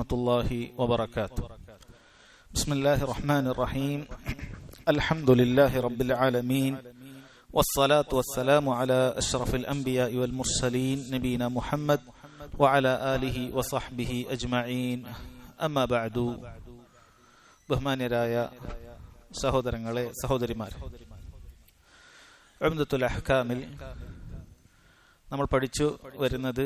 വറഹ്മത്തുള്ളാഹി വബറകാതുഹു. ബിസ്മില്ലാഹിർ റഹ്മാനിർ റഹീം. അൽഹംദുലില്ലാഹി റബ്ബിൽ ആലമീൻ. വസ്സലാത്തു വസ്സലാമു അലാ അഷ്റഫിൽ അംബിയാഇ വൽ മുർസലീൻ നബീന മുഹമ്മദ് വഅലാ ആലിഹി വസഹ്ബിഹി അജ്മഈൻ. അമ്മാ ബഅദു. ബഹുമാന്യരായ സഹോദരങ്ങളെ, സഹോദരിമാരെ, ഉംദത്തുൽ അഹ്കാമിൽ നമ്മൾ പഠിച്ചു വരുന്നത്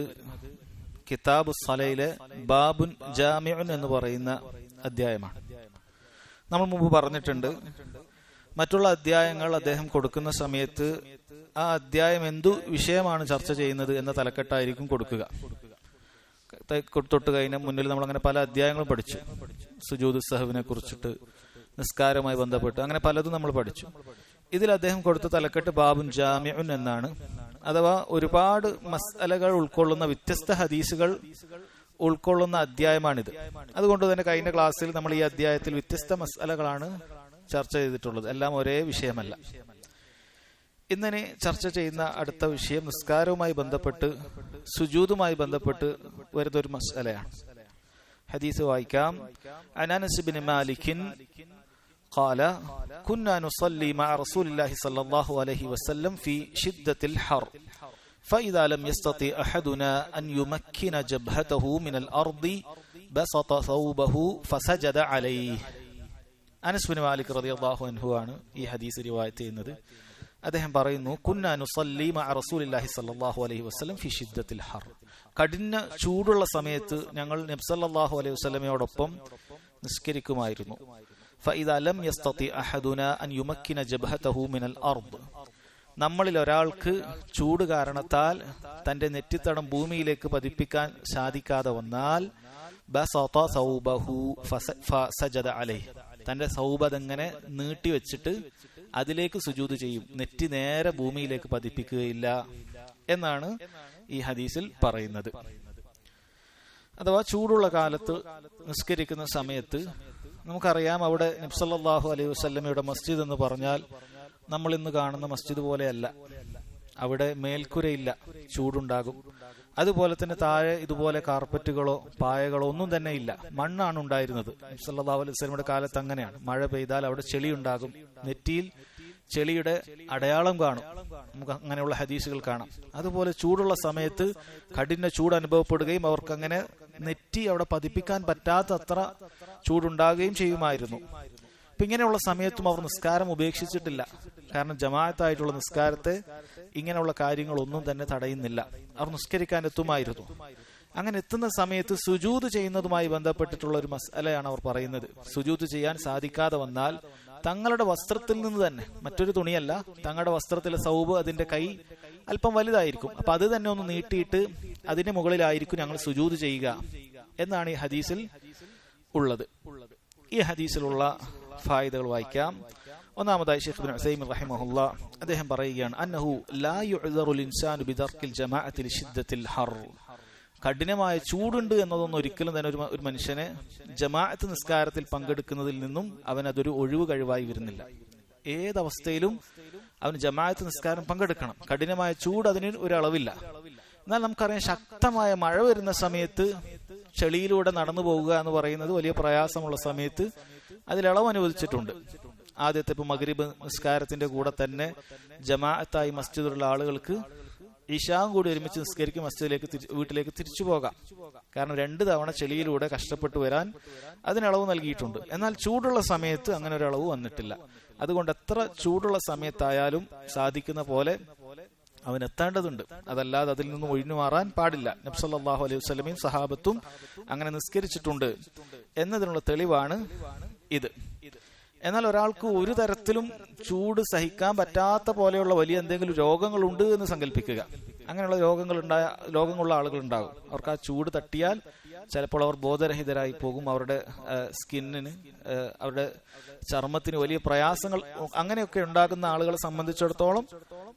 കിതാബു സ്വലയിലെ ബാബുൻ ജാമിഉൻ എന്ന് പറയുന്ന അധ്യായമാണ്. നമ്മൾ മുമ്പ് പറഞ്ഞിട്ടുണ്ട്, മറ്റുള്ള അധ്യായങ്ങൾ അദ്ദേഹം കൊടുക്കുന്ന സമയത്ത് ആ അധ്യായം എന്തു വിഷയമാണ് ചർച്ച ചെയ്യുന്നത് എന്ന തലക്കെട്ടായിരിക്കും കൊടുക്കുക. തൊട്ട് കഴിഞ്ഞ മുന്നിൽ നമ്മൾ അങ്ങനെ പല അധ്യായങ്ങളും പഠിച്ചു. സുജൂദ് സഹവിനെ കുറിച്ചിട്ട്, നിസ്കാരവുമായി ബന്ധപ്പെട്ട് അങ്ങനെ പലതും നമ്മൾ പഠിച്ചു. ഇതിൽ അദ്ദേഹം കൊടുത്ത തലക്കെട്ട് ബാബുൻ ജാമിഉൻ എന്നാണ്. അഥവാ ഒരുപാട് മസ്അലകൾ ഉൾക്കൊള്ളുന്ന, വ്യത്യസ്ത ഹദീസുകൾ ഉൾക്കൊള്ളുന്ന അധ്യായമാണിത്. അതുകൊണ്ട് തന്നെ കഴിഞ്ഞ ക്ലാസ്സിൽ നമ്മൾ ഈ അധ്യായത്തിൽ വ്യത്യസ്ത മസ്അലകളാണ് ചർച്ച ചെയ്തിട്ടുള്ളത്, എല്ലാം ഒരേ വിഷയമല്ല. ഇന്നിനി ചർച്ച ചെയ്യുന്ന അടുത്ത വിഷയം നിസ്കാരവുമായി ബന്ധപ്പെട്ട്, സുജൂദുമായി ബന്ധപ്പെട്ട് വരുന്നൊരു മസ്അലയാണ്. ഹദീസ് വായിക്കാം. അനസ് ഇബ്നു മാലിക് قال كنا نصلي مع رسول الله صلى الله عليه وسلم في شدة الحر فإذا لم يستطع أحدنا أن يمكن جبهته من الأرض بسط ثوبه فسجد عليه. അനസ് ബിൻ മാലിക് റളിയല്ലാഹു അൻഹു ആണ് ഈ ഹദീസ് റിവായത്ത് ചെയ്യുന്നത്. അദ്ദേഹം പറയുന്നു, കുന്നാ നുസല്ലി മഅ റസൂലില്ലാഹി സ്വല്ലല്ലാഹു അലൈഹി വസല്ലം ഫി ശിദ്ദത്തിൽ ഹർ. കഠിന ചൂടുള്ള സമയത്ത് ഞങ്ങൾ നബി സല്ലല്ലാഹു അലൈഹി വസല്ലമയോടൊപ്പം നിസ്കരിക്കുമായിരുന്നു. ഫഇദാ ലം യസ്തതി അഹദുനാ അൻ യുമക്കിന ജബ്ഹതഹു മിനൽ അർദ്. നമ്മളിൽ ഒരാൾക്ക് ചൂട് കാരണത്താൽ തന്റെ നെറ്റിത്തടം ഭൂമിയിലേക്ക് പതിപ്പിക്കാൻ സാധിക്കാതെ വന്നാൽ ബസത സൗബഹു ഫസജദ അലൈഹി. തന്റെ സൗബതങ്ങനെ നീട്ടിവെച്ചിട്ട് അതിലേക്ക് സുജൂദ് ചെയ്യും, നെറ്റി നേരെ ഭൂമിയിലേക്ക് പതിപ്പിക്കുകയില്ല എന്നാണ് ഈ ഹദീസിൽ പറയുന്നത്. അഥവാ ചൂടുള്ള കാലത്ത് നിസ്കരിക്കുന്ന സമയത്ത് നമുക്കറിയാം, അവിടെ നബി സല്ലല്ലാഹു അലൈഹി വസല്ലമയുടെ മസ്ജിദ് എന്ന് പറഞ്ഞാൽ നമ്മൾ ഇന്ന് കാണുന്ന മസ്ജിദ് പോലെയല്ല. അവിടെ മേൽക്കുരയില്ല, ചൂടുണ്ടാകും. അതുപോലെ തന്നെ താഴെ ഇതുപോലെ കാർപ്പറ്റുകളോ പായകളോ ഒന്നും തന്നെ ഇല്ല, മണ്ണാണ് ഉണ്ടായിരുന്നത്. നബി സല്ലല്ലാഹു അലൈഹി വസല്ലമയുടെ കാലത്ത് അങ്ങനെയാണ്. മഴ പെയ്താൽ അവിടെ ചെളി ഉണ്ടാകും, നെറ്റിയിൽ ചെളിയുടെ അടയാളം കാണും. നമുക്ക് അങ്ങനെയുള്ള ഹദീസുകൾ കാണാം. അതുപോലെ ചൂടുള്ള സമയത്ത് കഠിന ചൂട് അനുഭവപ്പെടുകയും അവർക്ക് അങ്ങനെ നെറ്റി അവിടെ പതിപ്പിക്കാൻ പറ്റാത്തത്ര ചൂടുണ്ടാകുകയും ചെയ്യുമായിരുന്നു. അപ്പൊ ഇങ്ങനെയുള്ള സമയത്തും അവർ നിസ്കാരം ഉപേക്ഷിച്ചിട്ടില്ല. കാരണം ജമാഅത്തായിട്ടുള്ള നിസ്കാരത്തെ ഇങ്ങനെയുള്ള കാര്യങ്ങളൊന്നും തന്നെ തടയുന്നില്ല. അവർ നിസ്കരിക്കാൻ എത്തുമായിരുന്നു. അങ്ങനെ എത്തുന്ന സമയത്ത് സുജൂദ് ചെയ്യുന്നതുമായി ബന്ധപ്പെട്ടിട്ടുള്ള ഒരു മസ്അലയാണ് അവർ പറയുന്നത്. സുജൂദ് ചെയ്യാൻ സാധിക്കാതെ വന്നാൽ തങ്ങളുടെ വസ്ത്രത്തിൽ നിന്ന് തന്നെ, മറ്റൊരു തുണിയല്ല, തങ്ങളുടെ വസ്ത്രത്തിലെ സൗബ്, അതിന്റെ കൈ അല്പം വലുതായിരിക്കും. അപ്പൊ അത് തന്നെ ഒന്ന് നീട്ടിയിട്ട് അതിന്റെ മുകളിലായിരിക്കും ഞങ്ങൾ സുജൂദ് ചെയ്യുക എന്നാണ് ഈ ഹദീസിൽ ഉള്ളത്. ഈ ഹദീസിലുള്ള ഫായിദകൾ വായിക്കാം. ഒന്നാമതായി ഷെയ്ഖ് ഇബ്നു ഉസൈമിൻ റഹിമഹുല്ലാ അദ്ദേഹം പറയുകയാണ്, അന്നഹു ലാ യുഅ്ദറുൽ ഇൻസാനു ബിദർക്കിൽ ജമാഅത്തി ലിശിദ്ദത്തിൽ ഹർ. കഠിനമായ ചൂടുണ്ട് എന്നതൊന്നും ഒരിക്കലും തന്നെ ഒരു മനുഷ്യനെ ജമാഅത്ത് നിസ്കാരത്തിൽ പങ്കെടുക്കുന്നതിൽ നിന്നും അവൻ അതൊരു ഒഴിവ് കഴിവായി വരുന്നില്ല. ഏതവസ്ഥയിലും അവന് ജമാഅത്ത് നിസ്കാരം പങ്കെടുക്കണം. കഠിനമായ ചൂട് അതിന് ഒരു അളവില്ല. എന്നാൽ നമുക്കറിയാം, ശക്തമായ മഴ വരുന്ന സമയത്ത് ചെളിയിലൂടെ നടന്നു പോവുക എന്ന് പറയുന്നത് വലിയ പ്രയാസമുള്ള സമയത്ത് അതിലളവ് അനുവദിച്ചിട്ടുണ്ട്. ആദ്യത്തെ ഇപ്പൊ മഗ്രിബ് നിസ്കാരത്തിന്റെ കൂടെ തന്നെ ജമാഅത്തായി മസ്ജിദിലുള്ള ആളുകൾക്ക് ഇശാവും കൂടി ഒരുമിച്ച് നിസ്കരിക്കും, വീട്ടിലേക്ക് തിരിച്ചു പോകാം. കാരണം 2 തവണ ചെളിയിലൂടെ കഷ്ടപ്പെട്ടു വരാൻ അതിനളവ് നൽകിയിട്ടുണ്ട്. എന്നാൽ ചൂടുള്ള സമയത്ത് അങ്ങനെ ഒരു അളവ് വന്നിട്ടില്ല. അതുകൊണ്ട് എത്ര ചൂടുള്ള സമയത്തായാലും സാധിക്കുന്ന പോലെ അവൻ എത്തേണ്ടതുണ്ട്. അതല്ലാതെ അതിൽ നിന്നും ഒഴിഞ്ഞു മാറാൻ പാടില്ല. നബി സല്ലല്ലാഹു അലൈഹി വസല്ലമയും സഹാബത്തും അങ്ങനെ നിസ്കരിച്ചിട്ടുണ്ട് എന്നതിനുള്ള തെളിവാണ് ഇത്. എന്നാൽ ഒരാൾക്ക് ഒരു തരത്തിലും ചൂട് സഹിക്കാൻ പറ്റാത്ത പോലെയുള്ള വലിയ എന്തെങ്കിലും രോഗങ്ങളുണ്ട് എന്ന് സങ്കല്പിക്കുക. അങ്ങനെയുള്ള രോഗങ്ങളുള്ള ആളുകൾ ഉണ്ടാകും. അവർക്ക് ആ ചൂട് തട്ടിയാൽ ചിലപ്പോൾ അവർ ബോധരഹിതരായി പോകും. അവരുടെ സ്കിന്നിന്, അവരുടെ ചർമ്മത്തിന് വലിയ പ്രയാസങ്ങൾ അങ്ങനെയൊക്കെ ഉണ്ടാകുന്ന ആളുകളെ സംബന്ധിച്ചിടത്തോളം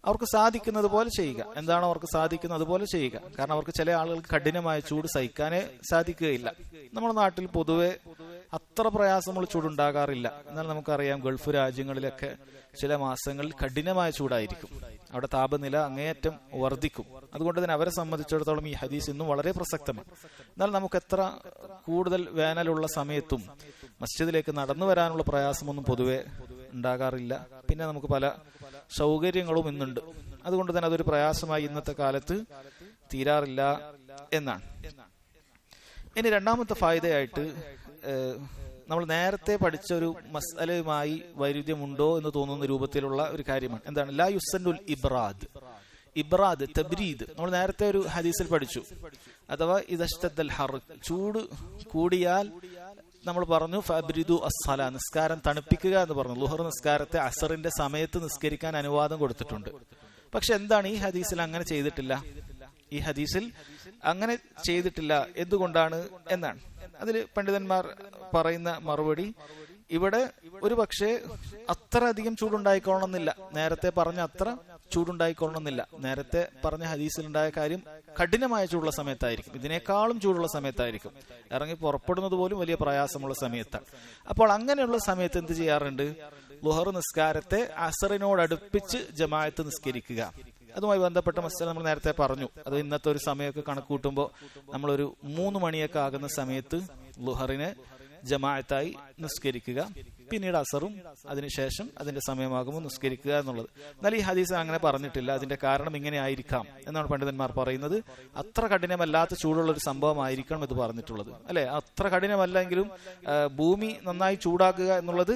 അവർക്ക് സാധിക്കുന്നത് പോലെ ചെയ്യുക. എന്താണോ അവർക്ക് സാധിക്കുന്നത് അതുപോലെ ചെയ്യുക. കാരണം അവർക്ക് ചില ആളുകൾക്ക് കഠിനമായ ചൂട് സഹിക്കാനേ സാധിക്കുകയില്ല. നമ്മുടെ നാട്ടിൽ പൊതുവെ അത്ര പ്രയാസമുള്ള ചൂടുണ്ടാകാറില്ല. എന്നാൽ നമുക്കറിയാം, ഗൾഫ് രാജ്യങ്ങളിലൊക്കെ ചില മാസങ്ങളിൽ കഠിനമായ ചൂടായിരിക്കും. അവിടെ താപനില അങ്ങേയറ്റം വർദ്ധിക്കും. അതുകൊണ്ട് തന്നെ അവരെ സംബന്ധിച്ചിടത്തോളം ഈ ഹദീസ് ഇന്നും വളരെ പ്രസക്തമാണ്. എന്നാൽ നമുക്ക് എത്ര കൂടുതൽ വേനലുള്ള സമയത്തും മസ്ജിദിലേക്ക് നടന്നു വരാനുള്ള പ്രയാസമൊന്നും പൊതുവെ ഉണ്ടാകാറില്ല. പിന്നെ നമുക്ക് പല സൗകര്യങ്ങളും ഇന്നുണ്ട്. അതുകൊണ്ട് തന്നെ അതൊരു പ്രയാസമായി ഇന്നത്തെ കാലത്ത് തീരാറില്ല എന്നാണ്. ഇനി രണ്ടാമത്തെ ഫായിദയായിട്ട് നമ്മൾ നേരത്തെ പഠിച്ച ഒരു മസ്അലയുമായി വൈരുദ്ധ്യമുണ്ടോ എന്ന് തോന്നുന്ന രൂപത്തിലുള്ള ഒരു കാര്യമാണ്. എന്താണ്? ലാ യുസന്നുൽ ഇബ്രാദ് തബ്രീദ്. നമ്മൾ നേരത്തെ ഒരു ഹദീസിൽ പഠിച്ചു. അഥവാ ഇദശ്തദ്ദൽ ഹർ, ചൂട് കൂടിയാൽ നമ്മൾ പറഞ്ഞു ഫബ്രിദു അസ്സലാ, നിസ്കാരം തണുപ്പിക്കുക എന്ന് പറഞ്ഞു. ളുഹർ നിസ്കാരത്തെ അസറിന്റെ സമയത്ത് നിസ്കരിക്കാൻ അനുവാദം കൊടുത്തിട്ടുണ്ട്. പക്ഷെ എന്താണ് ഈ ഹദീസിൽ അങ്ങനെ ചെയ്തിട്ടില്ല? ഈ ഹദീസിൽ അങ്ങനെ ചെയ്തിട്ടില്ല. എന്തുകൊണ്ടാണ് എന്നാണ് അതിൽ പണ്ഡിതന്മാർ പറയുന്ന മറുപടി. ഇവിടെ ഒരു പക്ഷേ അത്ര അധികം ചൂടുണ്ടായിക്കൊള്ളണമെന്നില്ല, നേരത്തെ പറഞ്ഞ അത്ര ചൂടുണ്ടായിക്കൊള്ളണമെന്നില്ല. നേരത്തെ പറഞ്ഞ ഹദീസിലുണ്ടായ കാര്യം കഠിനമായ ചൂടുള്ള സമയത്തായിരിക്കും, ഇതിനേക്കാളും ചൂടുള്ള സമയത്തായിരിക്കും. ഇറങ്ങി പുറപ്പെടുന്നത് പോലും വലിയ പ്രയാസമുള്ള സമയത്താണ്. അപ്പോൾ അങ്ങനെയുള്ള സമയത്ത് എന്ത് ചെയ്യാറുണ്ട്? ളുഹർ നിസ്കാരത്തെ അസറിനോടടുപ്പിച്ച് ജമാഅത്ത് നിസ്കരിക്കുക. അതുമായി ബന്ധപ്പെട്ട മസല നമ്മൾ നേരത്തെ പറഞ്ഞു. അത് ഇന്നത്തെ ഒരു സമയമൊക്കെ കണക്ക് കൂട്ടുമ്പോൾ നമ്മളൊരു 3 മണിയൊക്കെ ആകുന്ന സമയത്ത് ളുഹറിനെ ജമാഅത്തായി നിസ്കരിക്കുക, പിന്നീട് അസറും അതിനുശേഷം അതിന്റെ സമയമാകുമ്പോൾ നിസ്കരിക്കുക എന്നുള്ളത്. എന്നാൽ ഈ ഹദീസ് അങ്ങനെ പറഞ്ഞിട്ടില്ല. അതിന്റെ കാരണം ഇങ്ങനെ ആയിരിക്കാം എന്നാണ് പണ്ഡിതന്മാർ പറയുന്നത്. അത്ര കഠിനമല്ലാത്ത ചൂടുള്ള ഒരു സംഭവമായിരിക്കണം ഇത് പറഞ്ഞിട്ടുള്ളത്, അല്ലെ? അത്ര കഠിനമല്ലെങ്കിലും ഭൂമി നന്നായി ചൂടാക്കുക എന്നുള്ളത്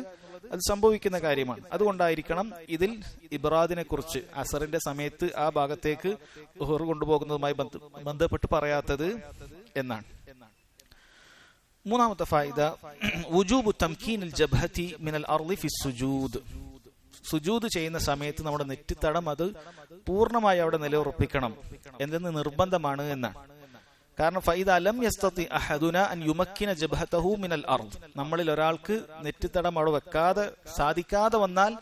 അത് സംഭവിക്കുന്ന കാര്യമാണ്. അതുകൊണ്ടായിരിക്കണം ഇതിൽ ഇബ്രാദിനെ കുറിച്ച് അസറിന്റെ സമയത്ത് ആ ഭാഗത്തേക്ക് ളുഹർ കൊണ്ടുപോകുന്നതുമായി ബന്ധപ്പെട്ട് പറയാത്തത് എന്നാണ്. മൂന്നാമത്തെ ഫായിദ വുജൂബു തംകീനിൽ ജബ്ഹതി മിനൽ അർളി ഫി സുജൂദ്. സുജൂദ് ചെയ്യുന്ന സമയത്ത് നമ്മുടെ നെറ്റിത്തടം അത് പൂർണ്ണമായി അവിടെ നിലയുറപ്പിക്കണം എന്തെന്ന് നിർബന്ധമാണ് എന്നാണ്. കാരണം ഫൈദ ലം യസ്തതി അഹദുന അൻ യുമക്കിന ജബ്ഹതഹു മിനൽ അർദ്, നമ്മളിൽ ഒരാൾക്ക് നെറ്റിത്തടം അവിടെ വെക്കാതെ സാധിക്കാതെ വന്നാൽ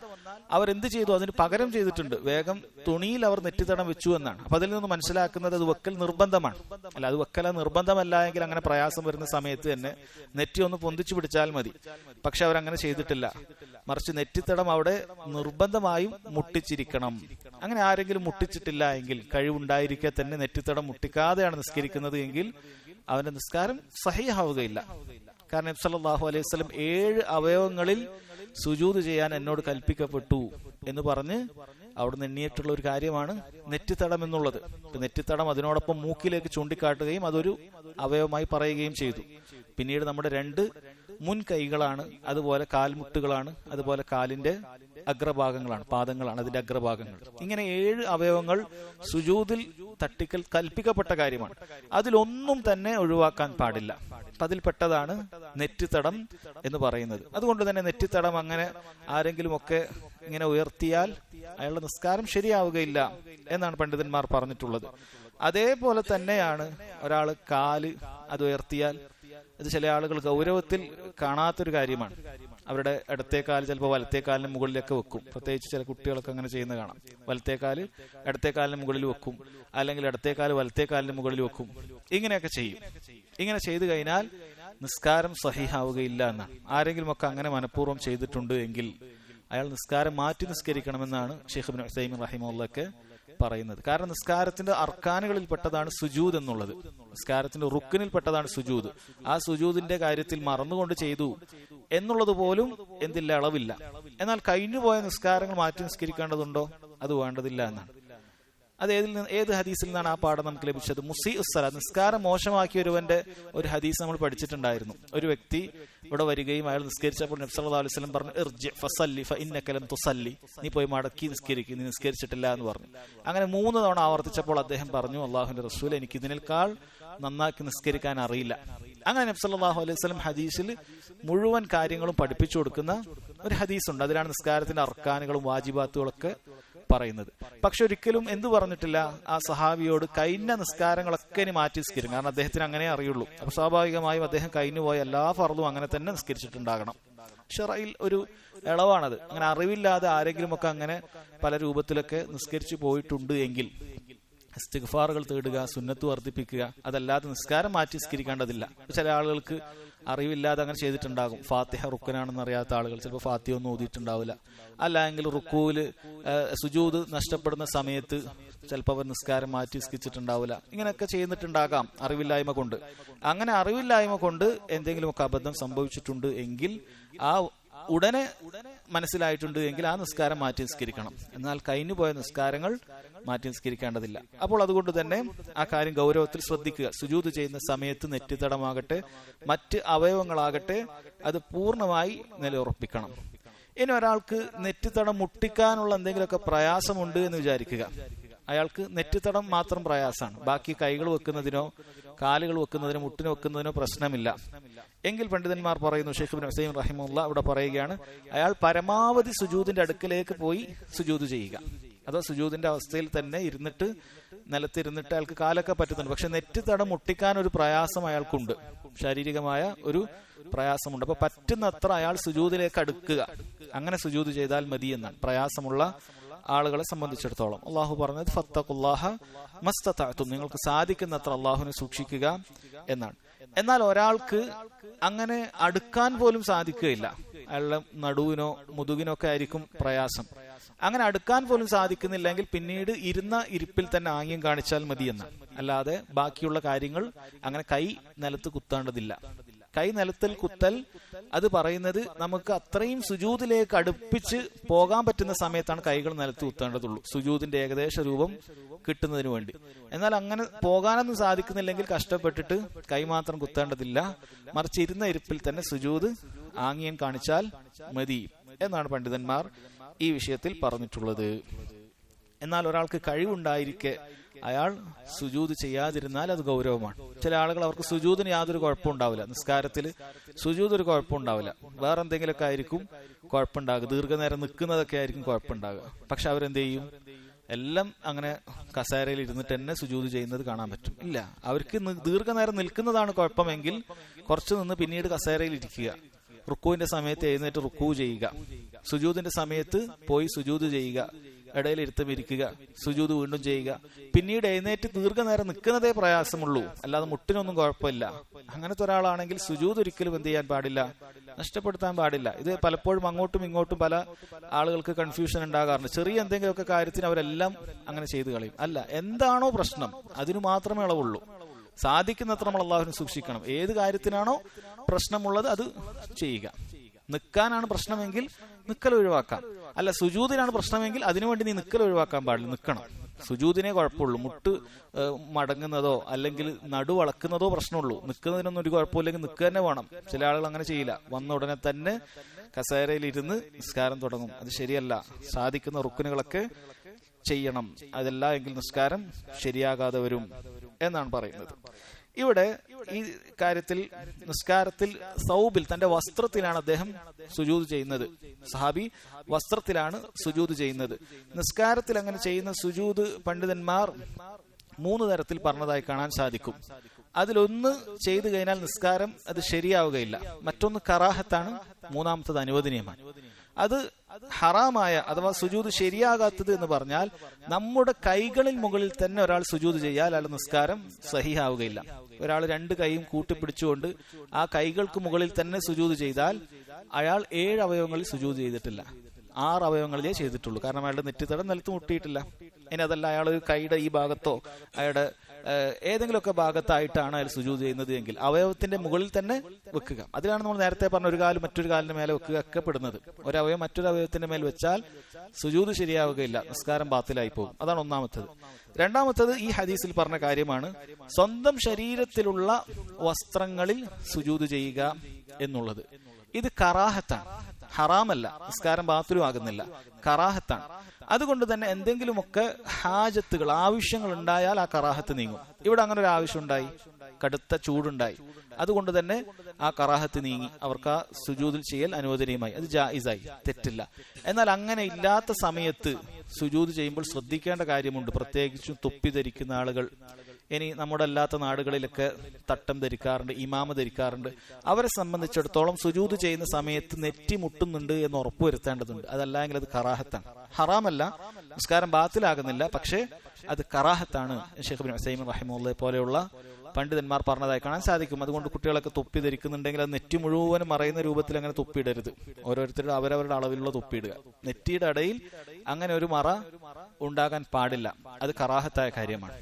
അവരെന്ത് ചെയ്തു? അതിന് പകരം ചെയ്തിട്ടുണ്ട്. വേഗം തുണിയിൽ അവർ നെറ്റിത്തടം വെച്ചു എന്നാണ്. അപ്പൊ അതിൽ നിന്ന് മനസ്സിലാക്കുന്നത് അത് വെക്കൽ നിർബന്ധമാണ്. അല്ല, അത് വെക്കൽ നിർബന്ധമല്ല എങ്കിൽ അങ്ങനെ പ്രയാസം വരുന്ന സമയത്ത് തന്നെ നെറ്റി ഒന്ന് പൊന്തിച്ചു പിടിച്ചാൽ മതി. പക്ഷെ അവരങ്ങനെ ചെയ്തിട്ടില്ല. മറിച്ച് നെറ്റിത്തടം അവിടെ നിർബന്ധമായും മുട്ടിച്ചിരിക്കണം. അങ്ങനെ ആരെങ്കിലും മുട്ടിച്ചിട്ടില്ല എങ്കിൽ, കഴിവുണ്ടായിരിക്കെ തന്നെ നെറ്റിത്തടം മുട്ടിക്കാതെയാണ് നിസ്കരിക്കുന്നത് എങ്കിൽ അവന്റെ നിസ്കാരം സഹീഹാവുകയില്ല. കാരണം നബി സല്ലല്ലാഹു അലൈഹി വസല്ലം 7 അവയവങ്ങളിൽ സുജൂദ് ചെയ്യാൻ എന്നോട് കൽപ്പിക്കപ്പെട്ടു എന്ന് പറഞ്ഞ് അവിടുന്ന് എണ്ണിയിട്ടുള്ള ഒരു കാര്യമാണ് നെറ്റിത്തടം എന്നുള്ളത്. നെറ്റിത്തടം അതിനോടൊപ്പം മൂക്കിലേക്ക് ചൂണ്ടിക്കാട്ടുകയും അതൊരു അവയവമായി പറയുകയും ചെയ്തു. പിന്നീട് നമ്മുടെ 2 മുൻ കൈകളാണ്, അതുപോലെ കാൽമുട്ടുകളാണ്, അതുപോലെ കാലിന്റെ അഗ്രഭാഗങ്ങളാണ്, പാദങ്ങളാണ് അതിന്റെ അഗ്രഭാഗങ്ങൾ. ഇങ്ങനെ 7 അവയവങ്ങൾ സുജൂദിൽ തട്ടിക്കൽ കൽപ്പിക്കപ്പെട്ട കാര്യമാണ്. അതിലൊന്നും തന്നെ ഒഴിവാക്കാൻ പാടില്ല. അതിൽപ്പെട്ടതാണ് നെറ്റിത്തടം എന്ന് പറയുന്നത്. അതുകൊണ്ട് തന്നെ നെറ്റിത്തടം അങ്ങനെ ആരെങ്കിലും ഒക്കെ ഇങ്ങനെ ഉയർത്തിയാൽ അയാളുടെ നിസ്കാരം ശരിയാവുകയില്ല എന്നാണ് പണ്ഡിതന്മാർ പറഞ്ഞിട്ടുള്ളത്. അതേപോലെ തന്നെയാണ് ഒരാള് കാല് അത് ഉയർത്തിയാൽ, അത് ചില ആളുകൾ ഗൗരവത്തിൽ കാണാത്തൊരു കാര്യമാണ്. അവരുടെ ഇടത്തേക്കാല് ചിലപ്പോൾ വലത്തേക്കാലിന് മുകളിലൊക്കെ വെക്കും. പ്രത്യേകിച്ച് ചില കുട്ടികളൊക്കെ അങ്ങനെ ചെയ്യുന്ന കാണാം. വലത്തേക്കാല് ഇടത്തേക്കാലിന് മുകളിൽ വെക്കും, അല്ലെങ്കിൽ ഇടത്തേക്കാല് വലത്തേക്കാലിന് മുകളിൽ വെക്കും. ഇങ്ങനെയൊക്കെ ചെയ്യും. ഇങ്ങനെ ചെയ്തു കഴിഞ്ഞാൽ നിസ്കാരം സഹീഹാവുകയില്ല എന്നാണ്. ആരെങ്കിലും ഒക്കെ അങ്ങനെ മനഃപൂർവ്വം ചെയ്തിട്ടുണ്ട് എങ്കിൽ അയാൾ നിസ്കാരം മാറ്റി നിസ്കരിക്കണമെന്നാണ് ഷെയ്ഖ് ഇബ്നു ഉസൈമീൻ റഹിമഹുള്ളാഹ് പറയുന്നത്. കാരണം നിസ്കാരത്തിന്റെ അർക്കാനുകളിൽ പെട്ടതാണ് സുജൂദ് എന്നുള്ളത്. നിസ്കാരത്തിന്റെ റുക്കിനിൽ പെട്ടതാണ് സുജൂദ്. ആ സുജൂദിന്റെ കാര്യത്തിൽ മറന്നുകൊണ്ട് ചെയ്തു എന്നുള്ളത് പോലും എന്തില്ല, അളവില്ല. എന്നാൽ കഴിഞ്ഞുപോയ നിസ്കാരങ്ങൾ മാറ്റി നിസ്കരിക്കേണ്ടതുണ്ടോ? അത് വേണ്ടതില്ല എന്നാണ്. അത് ഏത് ഹദീസിൽ നിന്നാണ് ആ പാഠം നമുക്ക് ലഭിച്ചത്? മുസീഉസ്സലാ, നിസ്കാരം മോശമാക്കിയ ഒരുവന്റെ ഒരു ഹദീസ് നമ്മൾ പഠിച്ചിട്ടുണ്ടായിരുന്നു. ഒരു വ്യക്തി ഇവിടെ വരികയും അയാൾ നിസ്കരിച്ചപ്പോൾ നബി സല്ലല്ലാഹു അലൈഹി വസല്ലം പറഞ്ഞു, ഇർജി ഫസല്ലി ഫഇന്നക ലം തുസല്ലി, നീ പോയി മടക്കി നിസ്കരിക്കുക, നീ നിസ്കരിച്ചിട്ടില്ല എന്ന് പറഞ്ഞു. അങ്ങനെ 3 തവണ ആവർത്തിച്ചപ്പോൾ അദ്ദേഹം പറഞ്ഞു, അള്ളാഹുവിന്റെ റസൂൽ, എനിക്ക് ഇതിനേക്കാൾ നന്നാക്കി നിസ്കരിക്കാൻ അറിയില്ല. അങ്ങനെ നബി സല്ലല്ലാഹു അലൈഹി വസല്ലം ഹദീസിൽ മുഴുവൻ കാര്യങ്ങളും പഠിപ്പിച്ചു കൊടുക്കുന്ന ഒരു ഹദീസുണ്ട്. അതിലാണ് നിസ്കാരത്തിന്റെ അർക്കാനുകളും വാജിബാത്തുകളൊക്കെ പറയുന്നത്. പക്ഷെ ഒരിക്കലും എന്തു പറഞ്ഞിട്ടില്ല ആ സഹാബിയോട് കഴിഞ്ഞ നിസ്കാരങ്ങളൊക്കെ ഇനി മാറ്റി നിസ്കരിക്കും. കാരണം അദ്ദേഹത്തിന് അങ്ങനെ അറിയുള്ളൂ. അപ്പൊ സ്വാഭാവികമായും അദ്ദേഹം കഴിഞ്ഞുപോയ എല്ലാ ഫർളും അങ്ങനെ തന്നെ നിസ്കരിച്ചിട്ടുണ്ടാകണം. ഷറയിൽ ഒരു ഇളവാണത്. അങ്ങനെ അറിവില്ലാതെ ആരെങ്കിലും ഒക്കെ അങ്ങനെ പല രൂപത്തിലൊക്കെ നിസ്കരിച്ചു പോയിട്ടുണ്ട് എങ്കിൽ ഇസ്തിഗ്ഫാറുകൾ തേടുക, സുന്നത്ത് വർദ്ധിപ്പിക്കുക. അതല്ലാതെ നിസ്കാരം മാറ്റി നിസ്കരിക്കേണ്ടതില്ല. ചില ആളുകൾക്ക് അറിവില്ലാതെ അങ്ങനെ ചെയ്തിട്ടുണ്ടാകും. ഫാത്തിഹ റുക്കനാണെന്ന് അറിയാത്ത ആളുകൾ ചിലപ്പോൾ ഫാത്തിഹ ഒന്നും ഓതിയിട്ടുണ്ടാവില്ല. അല്ലെങ്കിൽ റുക്കൂല് സുജൂദ് നഷ്ടപ്പെടുന്ന സമയത്ത് ചിലപ്പോൾ അവർ നിസ്കാരം മാറ്റി നിസ്കരിച്ചിട്ടുണ്ടാവില്ല. ഇങ്ങനെയൊക്കെ ചെയ്യുന്നിട്ടുണ്ടാകാം അറിവില്ലായ്മ കൊണ്ട്. അങ്ങനെ അറിവില്ലായ്മ കൊണ്ട് എന്തെങ്കിലുമൊക്കെ അബദ്ധം സംഭവിച്ചിട്ടുണ്ട് എങ്കിൽ ആ ഉടനെ മനസ്സിലായിട്ടുണ്ട് എങ്കിൽ ആ നിസ്കാരം മാറ്റി നിസ്കരിക്കണം. എന്നാൽ കഴിഞ്ഞു പോയ നിസ്കാരങ്ങൾ മാറ്റി നിസ്കരിക്കേണ്ടതില്ല. അപ്പോൾ അതുകൊണ്ട് തന്നെ ആ കാര്യം ഗൗരവത്തിൽ ശ്രദ്ധിക്കുക. സുജൂദ് ചെയ്യുന്ന സമയത്ത് നെറ്റിത്തടമാകട്ടെ മറ്റ് അവയവങ്ങളാകട്ടെ അത് പൂർണ്ണമായി നിലയുറപ്പിക്കണം. ഇനി ഒരാൾക്ക് നെറ്റിത്തടം മുട്ടിക്കാനുള്ള എന്തെങ്കിലുമൊക്കെ പ്രയാസമുണ്ട് എന്ന് വിചാരിക്കുക. അയാൾക്ക് നെറ്റിത്തടം മാത്രം പ്രയാസമാണ്, ബാക്കി കൈകൾ വെക്കുന്നതിനോ കാലുകൾ വെക്കുന്നതിനോ മുട്ടിന് വെക്കുന്നതിനോ പ്രശ്നമില്ല എങ്കിൽ പണ്ഡിതന്മാർ പറയുന്നു, ഷെയ്ഖ് ഇബ്നു ഉസൈമീൻ റഹിമഹുല്ലാഹ് ഇവിടെ പറയുകയാണ്, അയാൾ പരമാവധി സുജൂദിന്റെ അടുക്കലേക്ക് പോയി സുജൂദ് ചെയ്യുക. അതോ സുജൂദിന്റെ അവസ്ഥയിൽ തന്നെ ഇരുന്നിട്ട് നിലത്തിരുന്നിട്ട് അയാൾക്ക് കാലൊക്കെ പറ്റുന്നുണ്ട്, പക്ഷെ നെറ്റിത്തടം മുട്ടിക്കാൻ ഒരു പ്രയാസം അയാൾക്കുണ്ട്, ശാരീരികമായ ഒരു പ്രയാസമുണ്ട്. അപ്പൊ പറ്റുന്നത്ര അയാൾ സുജൂദിലേക്ക് അടുക്കുക, അങ്ങനെ സുജൂദ് ചെയ്താൽ മതി എന്നാണ് പ്രയാസമുള്ള ആളുകളെ സംബന്ധിച്ചിടത്തോളം. അള്ളാഹു പറഞ്ഞത് ഫത്തഖുല്ലാഹ മസ്തതഅതും, നിങ്ങൾക്ക് സാധിക്കുന്നത്ര അള്ളാഹുവിനെ സൂക്ഷിക്കുക എന്നാണ്. എന്നാൽ ഒരാൾക്ക് അങ്ങനെ അടുക്കാൻ പോലും സാധിക്കുകയില്ല, അയാളുടെ നടുവിനോ മുതുകിനോ ഒക്കെ ആയിരിക്കും പ്രയാസം. അങ്ങനെ അടുക്കാൻ പോലും സാധിക്കുന്നില്ലെങ്കിൽ പിന്നീട് ഇരുന്ന ഇരിപ്പിൽ തന്നെ ആംഗ്യം കാണിച്ചാൽ മതി എന്നാണ്. അല്ലാതെ ബാക്കിയുള്ള കാര്യങ്ങൾ അങ്ങനെ കൈ നിലത്ത് കുത്തേണ്ടതില്ല. കൈ നിലത്തിൽ കുത്തൽ അത് പറയുന്നത് നമുക്ക് അത്രയും സുജൂദിലേക്ക് അടുപ്പിച്ച് പോകാൻ പറ്റുന്ന സമയത്താണ് കൈകൾ നിലത്ത് കുത്തേണ്ടതുള്ളൂ, സുജൂദിന്റെ ഏകദേശ രൂപം കിട്ടുന്നതിന് വേണ്ടി. എന്നാൽ അങ്ങനെ പോകാനൊന്നും സാധിക്കുന്നില്ലെങ്കിൽ കഷ്ടപ്പെട്ടിട്ട് കൈ മാത്രം കുത്തേണ്ടതില്ല, മറിച്ച് ഇരുന്ന ഇരിപ്പിൽ തന്നെ സുജൂദ് ആംഗ്യം കാണിച്ചാൽ മതി എന്നാണ് പണ്ഡിതന്മാർ ഈ വിഷയത്തിൽ പറഞ്ഞിട്ടുള്ളത്. എന്നാൽ ഒരാൾക്ക് കഴിവുണ്ടായിരിക്കെ അയാൾ സുജൂദ് ചെയ്യാതിരുന്നാൽ അത് ഗൗരവമാണ്. ചില ആളുകൾ അവർക്ക് സുജൂദിന് യാതൊരു കുഴപ്പമുണ്ടാവില്ല, നിസ്കാരത്തിൽ സുജൂദ് ഒരു കുഴപ്പമുണ്ടാവില്ല, വേറെ എന്തെങ്കിലുമൊക്കെ ആയിരിക്കും കുഴപ്പമുണ്ടാകുക, ദീർഘനേരം നിൽക്കുന്നതൊക്കെ ആയിരിക്കും കുഴപ്പമുണ്ടാകുക. പക്ഷെ അവരെന്ത് ചെയ്യും, എല്ലാം അങ്ങനെ കസേരയിൽ ഇരുന്നിട്ട് തന്നെ സുജൂദ് ചെയ്യുന്നത് കാണാൻ പറ്റും. ഇല്ല, അവർക്ക് ദീർഘനേരം നിൽക്കുന്നതാണ് കുഴപ്പമെങ്കിൽ കുറച്ചു നിന്ന് പിന്നീട് കസേരയിൽ ഇരിക്കുക, റുക്കൂവിന്റെ സമയത്ത് എഴുന്നേറ്റ് റുക്കൂ ചെയ്യുക, സുജൂദിന്റെ സമയത്ത് പോയി സുജൂദ് ചെയ്യുക, ഇടയിൽ ഇരുത്തം ഇരിക്കുക, സുജൂദ് വീണ്ടും ചെയ്യുക, പിന്നീട് എഴുന്നേറ്റ് ദീർഘനേരം നിൽക്കുന്നതേ പ്രയാസമുള്ളൂ, അല്ലാതെ മുട്ടിനൊന്നും കുഴപ്പമില്ല. അങ്ങനത്തെ ഒരാളാണെങ്കിൽ സുജൂദ് ഒരിക്കലും എന്ത് ചെയ്യാൻ പാടില്ല, നഷ്ടപ്പെടുത്താൻ പാടില്ല. ഇത് പലപ്പോഴും അങ്ങോട്ടും ഇങ്ങോട്ടും പല ആളുകൾക്ക് കൺഫ്യൂഷൻ ഉണ്ടാകാറുണ്ട്. ചെറിയ എന്തെങ്കിലുമൊക്കെ കാര്യത്തിന് അവരെല്ലാം അങ്ങനെ ചെയ്തു കളയും. അല്ല, എന്താണോ പ്രശ്നം അതിനു മാത്രമേ ഇളവുള്ളൂ. സാധിക്കുന്നത്ര നമ്മൾ അള്ളാഹുവിനെ സൂക്ഷിക്കണം. ഏത് കാര്യത്തിനാണോ പ്രശ്നമുള്ളത് അത് ചെയ്യുക. നിൽക്കാനാണ് പ്രശ്നമെങ്കിൽ നിൽക്കൽ ഒഴിവാക്കാം. അല്ല, സുജൂദിനാണ് പ്രശ്നമെങ്കിൽ അതിനുവേണ്ടി നീ നിൽക്കൽ ഒഴിവാക്കാൻ പാടില്ല, നിൽക്കണം. സുജൂദിനെ കുഴപ്പമുള്ളൂ, മുട്ട് മടങ്ങുന്നതോ അല്ലെങ്കിൽ നടു വളക്കുന്നതോ പ്രശ്നമുള്ളൂ. നിൽക്കുന്നതിനൊന്നും ഒരു കുഴപ്പമില്ലെങ്കിൽ നിൽക്കുക തന്നെ വേണം. ചില ആളുകൾ അങ്ങനെ ചെയ്യില്ല, വന്ന ഉടനെ തന്നെ കസേരയിൽ ഇരുന്ന് നിസ്കാരം തുടങ്ങും. അത് ശരിയല്ല. സാധിക്കുന്ന റുക്കനുകളൊക്കെ ചെയ്യണം, അതല്ല എങ്കിൽ നിസ്കാരം ശരിയാകാതെ വരും എന്നാണ് പറയുന്നത്. ഇവിടെ ഈ കാര്യത്തിൽ നിസ്കാരത്തിൽ സൗബിൽ തന്റെ വസ്ത്രത്തിലാണ് അദ്ദേഹം സുജൂദ് ചെയ്യുന്നത്. സഹാബി വസ്ത്രത്തിലാണ് സുജൂദ് ചെയ്യുന്നത്. നിസ്കാരത്തിൽ അങ്ങനെ ചെയ്യുന്ന സുജൂദ് പണ്ഡിതന്മാർ 3 തരത്തിൽ പറഞ്ഞതായി കാണാൻ സാധിക്കും. അതിലൊന്ന് ചെയ്തു കഴിഞ്ഞാൽ നിസ്കാരം അത് ശരിയാവുകയില്ല, മറ്റൊന്ന് കറാഹത്താണ്, മൂന്നാമത്തത് അനുവദനീയമാണ്. അത് ഹറാമായ അഥവാ സുജൂദ് ശരിയാകാത്തത് എന്ന് പറഞ്ഞാൽ നമ്മുടെ കൈകളിൽ മുകളിൽ തന്നെ ഒരാൾ സുജൂദ് ചെയ്യാൽ അയാൾ നിസ്കാരം സഹിഹാവുകയില്ല. ഒരാൾ 2 കൈയും കൂട്ടിപ്പിടിച്ചുകൊണ്ട് ആ കൈകൾക്ക് മുകളിൽ തന്നെ സുജൂദ് ചെയ്താൽ അയാൾ 7 അവയവങ്ങളിൽ സുജൂദ് ചെയ്തിട്ടില്ല, 6 അവയവങ്ങളിലേ ചെയ്തിട്ടുള്ളൂ. കാരണം അയാളുടെ നെറ്റിത്തടം നിലത്ത് മുട്ടിയിട്ടില്ല. ഇനി അതല്ല, അയാൾ ഒരു കൈയുടെ ഈ ഭാഗത്തോ അയാളുടെ ഏതെങ്കിലുമൊക്കെ ഭാഗത്തായിട്ടാണ് അയാൾ സുജൂദ് ചെയ്യുന്നത് എങ്കിൽ അവയവത്തിന്റെ മുകളിൽ തന്നെ വെക്കുക. അതിലാണ് നമ്മൾ നേരത്തെ പറഞ്ഞ ഒരു കാല് മറ്റൊരു കാലിന്റെ മേലെ വെക്കുക ഒക്കെ പെടുന്നത്. ഒരവയവം മറ്റൊരു അവയവത്തിന്റെ മേൽ വെച്ചാൽ സുജൂദ് ശരിയാവുകയില്ല, നിസ്കാരം ബാത്തിലായി പോകും. അതാണ് ഒന്നാമത്തത്. രണ്ടാമത്തത് ഈ ഹദീസിൽ പറഞ്ഞ കാര്യമാണ്, സ്വന്തം ശരീരത്തിലുള്ള വസ്ത്രങ്ങളിൽ സുജൂദ് ചെയ്യുക എന്നുള്ളത്. ഇത് കറാഹത്താണ്, ഹറാമല്ല, നിസ്കാരം ബാത്തിലും ആകുന്നില്ല, കറാഹത്താണ്. അതുകൊണ്ട് തന്നെ എന്തെങ്കിലുമൊക്കെ ഹാജത്തുകൾ, ആവശ്യങ്ങൾ ഉണ്ടായാൽ ആ കറാഹത്ത് നീങ്ങും. ഇവിടെ അങ്ങനെ ഒരു ആവശ്യം ഉണ്ടായി, കടുത്ത ചൂടുണ്ടായി, അതുകൊണ്ട് തന്നെ ആ കറാഹത്ത് നീങ്ങി, അവർക്ക് ആ സുജൂദിൽ ചെയ്യൽ അനുവദനീയമായി, അത് ജായിസായി, തെറ്റില്ല. എന്നാൽ അങ്ങനെ ഇല്ലാത്ത സമയത്ത് സുജൂദ് ചെയ്യുമ്പോൾ ശ്രദ്ധിക്കേണ്ട കാര്യമുണ്ട്. പ്രത്യേകിച്ചും തൊപ്പി ധരിക്കുന്ന ആളുകൾ, ഇനി നമ്മുടെ അല്ലാത്ത നാടുകളിലൊക്കെ തട്ടം ധരിക്കാറുണ്ട്, ഇമാമ ധരിക്കാറുണ്ട്. അവരെ സംബന്ധിച്ചിടത്തോളം സുജൂദ് ചെയ്യുന്ന സമയത്ത് നെറ്റി മുട്ടുന്നുണ്ട് എന്ന് ഉറപ്പുവരുത്തേണ്ടതുണ്ട്. അതല്ലെങ്കിൽ അത് കറാഹത്താണ്, ഹറാമല്ല, നിസ്കാരം ബാത്തിലാകുന്നില്ല, പക്ഷേ അത് കറാഹത്താണ്. ഷെയ്ഖ് ഇബ്നു ഉസൈമീൻ റഹിമഹുല്ലാഹ് പോലെയുള്ള പണ്ഡിതന്മാർ പറഞ്ഞതായി കാണാൻ സാധിക്കും. അതുകൊണ്ട് കുട്ടികളൊക്കെ തൊപ്പി ധരിക്കുന്നുണ്ടെങ്കിൽ അത് നെറ്റി മുഴുവനും മറയുന്ന രൂപത്തിൽ അങ്ങനെ തൊപ്പിയിടരുത്. ഓരോരുത്തരുടെ അവരവരുടെ അളവിലുള്ള തൊപ്പിയിടുക. നെറ്റിയുടെ ഇടയിൽ അങ്ങനെ ഒരു മറ ഉണ്ടാകാൻ പാടില്ല. അത് കറാഹത്തായ കാര്യമാണ്.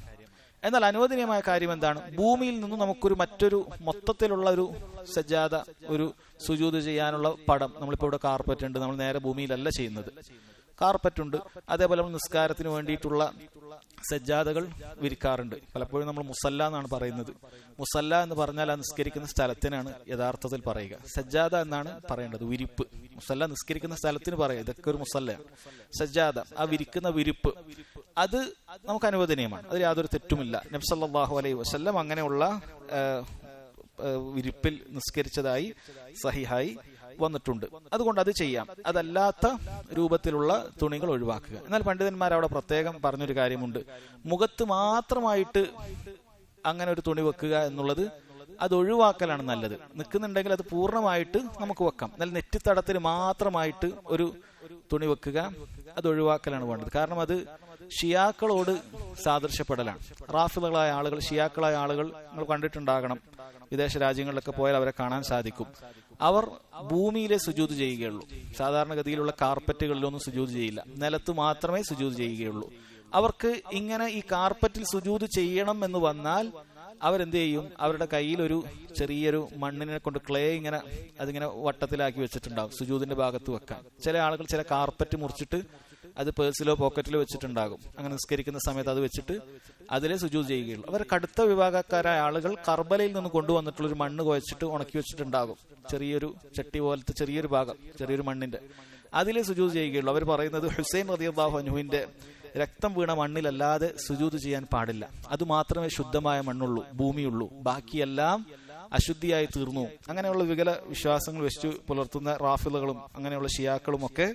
എന്നാൽ അനുവദനീയമായ കാര്യം എന്താണ്? ഭൂമിയിൽ നിന്നും നമുക്കൊരു മറ്റൊരു മൊത്തത്തിലുള്ള ഒരു സജ്ജാദ, ഒരു സുജൂദ് ചെയ്യാനുള്ള പടം, നമ്മളിപ്പോൾ ഇവിടെ കാർപ്പറ്റ് ഉണ്ട്, നമ്മൾ നേരെ ഭൂമിയിലല്ല ചെയ്യുന്നത്, കാർപ്പറ്റ് ഉണ്ട്. അതേപോലെ നമ്മൾ നിസ്കാരത്തിന് വേണ്ടിയിട്ടുള്ള സജ്ജാദകൾ വിരിക്കാറുണ്ട്. പലപ്പോഴും നമ്മൾ മുസല്ല എന്നാണ് പറയുന്നത്. മുസല്ല എന്ന് പറഞ്ഞാൽ ആ നിസ്കരിക്കുന്ന സ്ഥലത്തിനാണ് യഥാർത്ഥത്തിൽ പറയുക. സജ്ജാദ എന്നാണ് പറയേണ്ടത്, വിരിപ്പ്. മുസല്ല നിസ്കരിക്കുന്ന സ്ഥലത്തിന് പറയുക, ഇതൊക്കെ ഒരു മുസല്ലയാണ്. സജ്ജാദ, ആ വിരിക്കുന്ന വിരിപ്പ്, അത് നമുക്ക് അനുവദനീയമാണ്. അതിൽ യാതൊരു തെറ്റുമില്ല. നബി സല്ലല്ലാഹു അലൈഹി വസല്ലം അങ്ങനെയുള്ള വിരിപ്പിൽ നിസ്കരിച്ചതായി സഹിഹായി വന്നിട്ടുണ്ട്. അതുകൊണ്ട് അത് ചെയ്യാം. അതല്ലാത്ത രൂപത്തിലുള്ള തുണികൾ ഒഴിവാക്കുക. എന്നാൽ പണ്ഡിതന്മാർ അവിടെ പ്രത്യേകം പറഞ്ഞൊരു കാര്യമുണ്ട്. മുഖത്ത് മാത്രമായിട്ട് അങ്ങനെ ഒരു തുണി വെക്കുക എന്നുള്ളത് അത് ഒഴിവാക്കലാണ് നല്ലത്. നിൽക്കുന്നുണ്ടെങ്കിൽ അത് പൂർണ്ണമായിട്ട് നമുക്ക് വെക്കാം. എന്നാൽ നെറ്റിത്തടത്തിന് മാത്രമായിട്ട് ഒരു തുണി വെക്കുക, അത് ഒഴിവാക്കലാണ് വേണ്ടത്. കാരണം അത് ഷിയാക്കളോട് സാദൃശ്യപ്പെടലാണ്. റാഫിദുകളായ ആളുകൾ, ഷിയാക്കളായ ആളുകൾ നിങ്ങൾ കണ്ടിട്ടുണ്ടാകണം. വിദേശ രാജ്യങ്ങളിലൊക്കെ പോയാൽ അവരെ കാണാൻ സാധിക്കും. അവർ ഭൂമിയിലെ സുജൂദ് ചെയ്യുകയുള്ളൂ. സാധാരണഗതിയിലുള്ള കാർപ്പറ്റുകളിലൊന്നും സുജൂദ് ചെയ്യില്ല. നിലത്ത് മാത്രമേ സുജൂദ് ചെയ്യുകയുള്ളൂ. അവർക്ക് ഇങ്ങനെ ഈ കാർപ്പറ്റിൽ സുജൂദ് ചെയ്യണം എന്ന് വന്നാൽ അവരെന്ത് ചെയ്യും? അവരുടെ കയ്യിൽ ഒരു ചെറിയൊരു മണ്ണിനെ കൊണ്ട് ക്ലേ ഇങ്ങനെ അതിങ്ങനെ വട്ടത്തിലാക്കി വെച്ചിട്ടുണ്ടാവും സുജൂദിന്റെ ഭാഗത്ത് വെക്കാൻ. ചില ആളുകൾ ചില കാർപ്പറ്റ് മുറിച്ചിട്ട് അത് പേഴ്സിലോ പോക്കറ്റിലോ വെച്ചിട്ടുണ്ടാകും. അങ്ങനെ നിസ്കരിക്കുന്ന സമയത്ത് അത് വെച്ചിട്ട് അതിലെ സുജൂദ് ചെയ്യുകയുള്ളൂ. അവർ കടുത്ത വിഭാഗക്കാരായ ആളുകൾ കർബലയിൽ നിന്ന് കൊണ്ടുവന്നിട്ടുള്ളൊരു മണ്ണ് കുഴച്ചിട്ട് ഉണക്കി വെച്ചിട്ടുണ്ടാകും. ചെറിയൊരു ചട്ടി പോലത്തെ ചെറിയൊരു ഭാഗം, ചെറിയൊരു മണ്ണിന്റെ, അതിലെ സുജൂദ് ചെയ്യുകയുള്ളൂ. അവർ പറയുന്നത് ഹുസൈൻ റളിയല്ലാഹു അൻഹുവിന്റെ രക്തം വീണ മണ്ണിലല്ലാതെ സുജൂദ് ചെയ്യാൻ പാടില്ല. അത് മാത്രമേ ശുദ്ധമായ മണ്ണുള്ളൂ, ഭൂമിയുള്ളൂ. ബാക്കിയെല്ലാം അശുദ്ധിയായി തീർന്നു. അങ്ങനെയുള്ള വികല വിശ്വാസങ്ങൾ വെച്ചു പുലർത്തുന്ന റാഫിദുകളും അങ്ങനെയുള്ള ഷിയാക്കളും ഒക്കെ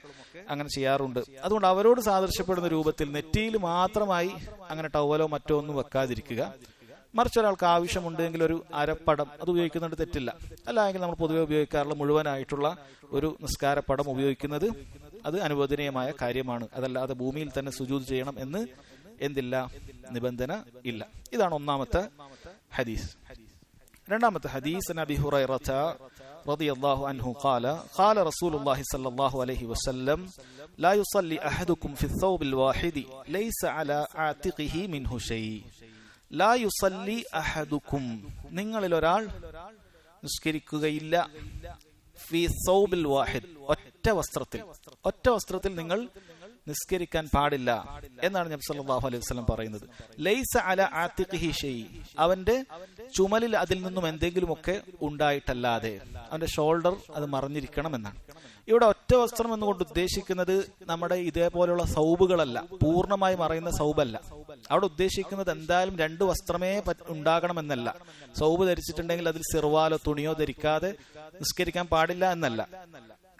അങ്ങനെ ചെയ്യാറുണ്ട്. അതുകൊണ്ട് അവരോട് സാദൃശ്യപ്പെടുന്ന രൂപത്തിൽ നെറ്റിയിൽ മാത്രമായി അങ്ങനെ ടവലോ മറ്റോ ഒന്നും വെക്കാതിരിക്കുക. മറിച്ച് ഒരാൾക്ക് ആവശ്യമുണ്ടെങ്കിൽ ഒരു അരപ്പടം അത് ഉപയോഗിക്കുന്നുണ്ട്, തെറ്റില്ല. അല്ലെങ്കിൽ നമ്മൾ പൊതുവെ ഉപയോഗിക്കാറുള്ള മുഴുവനായിട്ടുള്ള ഒരു നിസ്കാരപ്പടം ഉപയോഗിക്കുന്നത് അത് അനുവദനീയമായ കാര്യമാണ്. അതല്ലാതെ ഭൂമിയിൽ തന്നെ സുജൂദ് ചെയ്യണം എന്ന് എന്തില്ല, നിബന്ധന ഇല്ല. ഇതാണ് ഒന്നാമത്തെ ഹദീസ്. രണ്ടാമത്തെ ഹദീസ്, നബി ഹുറൈറത റളിയല്ലാഹു അൻഹു ഖാല ഖാല റസൂലുള്ളാഹി സ്വല്ലല്ലാഹു അലൈഹി വസല്ലം ലാ യുസല്ലി അഹദുക്കും ഫി الثوبിൽ വാഹിദി ലൈസ അലാ ആതിഖിഹി മിൻഹു ഷൈ. ലാ യുസല്ലി അഹദുക്കും, നിങ്ങളിൽ ഒരാൾ നിസ്കരിക്കുകയില്ല, ഫി الثوبിൽ വാഹിദ്, ഒറ്റ വസ്ത്രത്തിൽ നിങ്ങൾ നിസ്കരിക്കാൻ പാടില്ല എന്നാണ് നബി സല്ലല്ലാഹു അലൈഹി വസല്ലം പറയുന്നത്. ലൈസ അലാ ആതിഖിഹി ഷൈ, അവന്റെ ചുമലിൽ അതിൽ നിന്നും എന്തെങ്കിലുമൊക്കെ ഉണ്ടായിട്ടല്ലാതെ, അവന്റെ ഷോൾഡർ അത് മറഞ്ഞിരിക്കണം എന്നാണ്. ഇവിടെ ഒറ്റ വസ്ത്രം എന്നുകൊണ്ട് ഉദ്ദേശിക്കുന്നത് നമ്മുടെ ഇതേപോലെയുള്ള സൗബുകളല്ല, പൂർണ്ണമായി മറയുന്ന സൗബല്ല. അവിടെ ഉദ്ദേശിക്കുന്നത് എന്തായാലും 2 വസ്ത്രമേ ഉണ്ടാകണമെന്നല്ല. സൗബ് ധരിച്ചിട്ടുണ്ടെങ്കിൽ അതിൽ സിർവാലോ തുണിയോ ധരിക്കാതെ നിസ്കരിക്കാൻ പാടില്ല എന്നല്ല.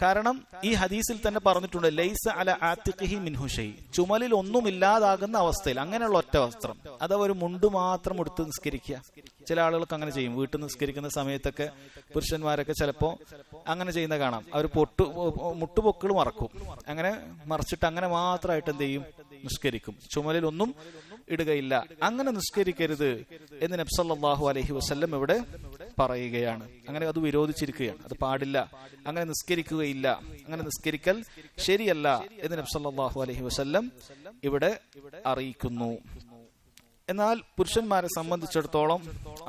കാരണം ഈ ഹദീസിൽ തന്നെ പറഞ്ഞിട്ടുണ്ട്, ലൈസ അല ആതിഖിഹി മിൻഹു ഷൈ, ചുമലിൽ ഒന്നുമില്ലാതാകുന്ന അവസ്ഥയിൽ അങ്ങനെയുള്ള ഒറ്റ വസ്ത്രം. അഥവാ ഒരു മുണ്ട് മാത്രം എടുത്ത് നിസ്കരിക്കുക. ചില ആളുകൾക്ക് അങ്ങനെ ചെയ്യും. വീട്ടിൽ നിസ്കരിക്കുന്ന സമയത്തൊക്കെ പുരുഷന്മാരൊക്കെ ചിലപ്പോ അങ്ങനെ ചെയ്യുന്ന കാണാം. അവർ മുട്ടുപൊക്കൾ മറക്കും. അങ്ങനെ മറച്ചിട്ട് അങ്ങനെ മാത്രമായിട്ട് എന്ത് ചെയ്യും? നിസ്കരിക്കും. ചുമലിൽ ഒന്നും ഇടുകയില്ല. അങ്ങനെ നിസ്കരിക്കരുത് എന്ന് നബി സല്ലല്ലാഹു അലൈഹി വസല്ലം ഇവിടെ പറയുകയാണ്. അങ്ങനെ അത് വിരോധിച്ചിരിക്കുകയാണ്. അത് പാടില്ല, അങ്ങനെ നിസ്കരിക്കുകയില്ല, അങ്ങനെ നിസ്കരിക്കൽ ശരിയല്ല എന്ന് നബി സല്ലല്ലാഹു അലൈഹി വസല്ലം ഇവിടെ അറിയിക്കുന്നു. എന്നാൽ പുരുഷന്മാരെ സംബന്ധിച്ചിടത്തോളം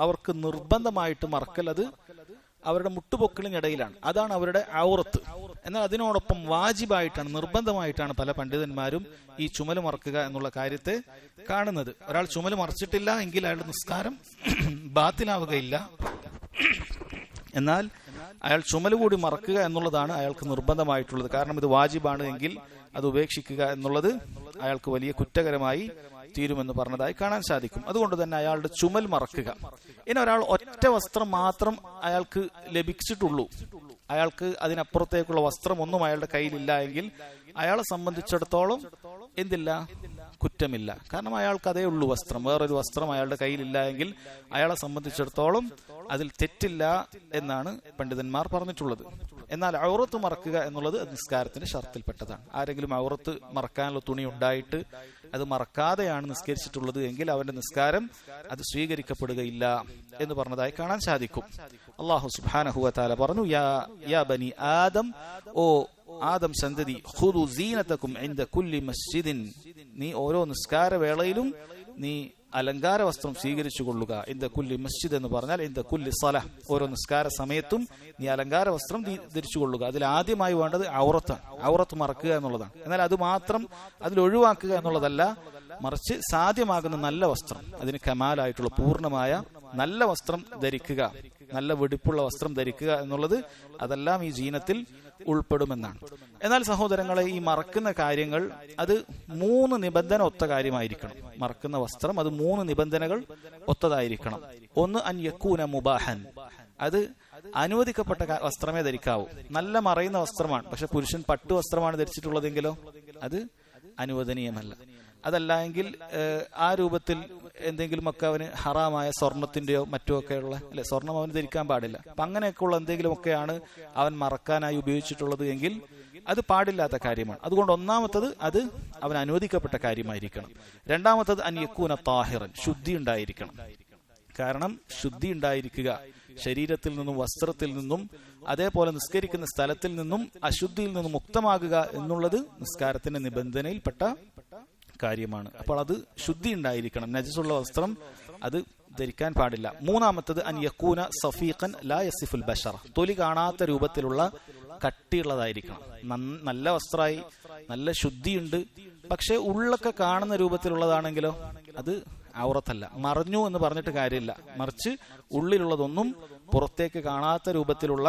അവർക്ക് നിർബന്ധമായിട്ട് മറക്കൽ അത് അവരുടെ മുട്ടുപൊക്കളിനിടയിലാണ്. അതാണ് അവരുടെ ഔറത്ത്. എന്നാൽ അതിനോടൊപ്പം വാജിബായിട്ടാണ്, നിർബന്ധമായിട്ടാണ് പല പണ്ഡിതന്മാരും ഈ ചുമല് മറക്കുക എന്നുള്ള കാര്യത്തെ കാണുന്നത്. ഒരാൾ ചുമല് മറച്ചിട്ടില്ല എങ്കിൽ അയാളുടെ നിസ്കാരം ബാത്തിലാവുകയില്ല. എന്നാൽ അയാൾ ചുമല് കൂടി മറക്കുക എന്നുള്ളതാണ് അയാൾക്ക് നിർബന്ധമായിട്ടുള്ളത്. കാരണം ഇത് വാജിബാണ് എങ്കിൽ അത് ഉപേക്ഷിക്കുക എന്നുള്ളത് അയാൾക്ക് വലിയ കുറ്റകരമായി തീരുമെന്ന് പറഞ്ഞതായി കാണാൻ സാധിക്കും. അതുകൊണ്ട് തന്നെ അയാളുടെ ചുമൽ മറക്കുക. ഇനി ഒരാൾ ഒറ്റ വസ്ത്രം മാത്രം അയാൾക്ക് ലഭിച്ചിട്ടുള്ളൂ, അയാൾക്ക് അതിനപ്പുറത്തേക്കുള്ള വസ്ത്രം ഒന്നും അയാളുടെ കയ്യിലില്ല എങ്കിൽ അയാളെ സംബന്ധിച്ചിടത്തോളം എന്തില്ല? കുറ്റമില്ല. കാരണം അയാൾക്ക് അതേ ഉള്ളൂ വസ്ത്രം, വേറൊരു വസ്ത്രം അയാളുടെ കയ്യിലില്ല എങ്കിൽ അയാളെ സംബന്ധിച്ചിടത്തോളം അതിൽ തെറ്റില്ല എന്നാണ് പണ്ഡിതന്മാർ പറഞ്ഞിട്ടുള്ളത്. എന്നാൽ ഔറത്ത് മറക്കുക എന്നുള്ളത് നിസ്കാരത്തിന്റെ ഷർത്തിൽപ്പെട്ടതാണ്. ആരെങ്കിലും ഔറത്ത് മറക്കാനുള്ള തുണി ഉണ്ടായിട്ട് അത് മറക്കാതെയാണ് നിസ്കരിച്ചിട്ടുള്ളത് എങ്കിൽ അവന്റെ നിസ്കാരം അത് സ്വീകരിക്കപ്പെടുകയില്ല എന്ന് പറഞ്ഞതായി കാണാൻ സാധിക്കും. അല്ലാഹു സുബ്ഹാനഹു വ തആല പറഞ്ഞു, യാ ബനി ആദം, ഓ ആദം സന്തതി, ഖുദു സീനതകും ഇൻദ കുല്ലി മസ്ജിദിൻ, നീ ഓരോ നിസ്കാര വേളയിലും നീ അലങ്കാര വസ്ത്രം സ്വീകരിച്ചു കൊള്ളുക. ഇന്ദ കുല്ലി മസ്ജിദ് എന്ന് പറഞ്ഞാൽ ഇന്ദ കുല്ലി സല, ഓരോ നിസ്കാര സമയത്തും നീ അലങ്കാര വസ്ത്രം ധരിച്ചു കൊള്ളുക. അതിൽ ആദ്യമായി വേണ്ടത് ഔറത്താണ്, ഔറത്ത് മറക്കുക എന്നുള്ളതാണ്. എന്നാൽ അത് മാത്രം അതിൽ ഒഴിവാക്കുക എന്നുള്ളതല്ല, മറിച്ച് സാധ്യമാകുന്ന നല്ല വസ്ത്രം, അതിന് കമാലായിട്ടുള്ള പൂർണ്ണമായ നല്ല വസ്ത്രം ധരിക്കുക, നല്ല വെടിപ്പുള്ള വസ്ത്രം ധരിക്കുക എന്നുള്ളത് അതെല്ലാം ഈ ജീനത്തിൽ ഉൾപ്പെടുമെന്നാണ്. എന്നാൽ സഹോദരങ്ങളെ, ഈ മറക്കുന്ന കാര്യങ്ങൾ അത് 3 നിബന്ധന ഒത്ത കാര്യമായിരിക്കണം. മറക്കുന്ന വസ്ത്രം അത് 3 നിബന്ധനകൾ ഒത്തതായിരിക്കണം. ഒന്ന്, അൻ യകൂന മുബാഹൻ, അത് അനുവദിക്കപ്പെട്ട വസ്ത്രമേ ധരിക്കാവൂ. നല്ല മറയുന്ന വസ്ത്രമാണ്, പക്ഷെ പുരുഷൻ പട്ടു വസ്ത്രമാണ് ധരിച്ചിട്ടുള്ളതെങ്കിലോ അത് അനുവദനീയമല്ല. അതല്ല എങ്കിൽ ആ രൂപത്തിൽ എന്തെങ്കിലുമൊക്കെ അവന് ഹറാമായ സ്വർണത്തിന്റെയോ മറ്റോ ഒക്കെയുള്ള, അല്ലെ, സ്വർണം അവന് ധരിക്കാൻ പാടില്ല. അപ്പൊ അങ്ങനെയൊക്കെയുള്ള എന്തെങ്കിലുമൊക്കെയാണ് അവൻ മറക്കാനായി ഉപയോഗിച്ചിട്ടുള്ളത് എങ്കിൽ അത് പാടില്ലാത്ത കാര്യമാണ്. അതുകൊണ്ട് ഒന്നാമത്തത് അത് അവൻ അനുവദിക്കപ്പെട്ട കാര്യമായിരിക്കണം. രണ്ടാമത്തത് അൻ യകൂന താഹിറൻ, ശുദ്ധി ഉണ്ടായിരിക്കണം. കാരണം ശുദ്ധി ഉണ്ടായിരിക്കുക, ശരീരത്തിൽ നിന്നും വസ്ത്രത്തിൽ നിന്നും അതേപോലെ നിസ്കരിക്കുന്ന സ്ഥലത്തിൽ നിന്നും അശുദ്ധിയിൽ നിന്നും മുക്തമാകുക എന്നുള്ളത് നിസ്കാരത്തിന്റെ നിബന്ധനയിൽപ്പെട്ട കാര്യമാണ്. അപ്പോൾ അത് ശുദ്ധി ഉണ്ടായിരിക്കണം. നജസുള്ള വസ്ത്രം അത് ധരിക്കാൻ പാടില്ല. മൂന്നാമത്തത് അൻ യകൂന സഫീഖൻ ലാ യസിഫുൽ ബശറ, തൊലി കാണാത്ത രൂപത്തിലുള്ള കട്ടിയുള്ളതായിരിക്കണം. നല്ല വസ്ത്രമായി, നല്ല ശുദ്ധിയുണ്ട്, പക്ഷെ ഉള്ളൊക്കെ കാണുന്ന രൂപത്തിലുള്ളതാണെങ്കിലോ അത് ഔറത്തല്ല. മറഞ്ഞു എന്ന് പറഞ്ഞിട്ട് കാര്യമില്ല, മറിച്ച് ഉള്ളിലുള്ളതൊന്നും പുറത്തേക്ക് കാണാത്ത രൂപത്തിലുള്ള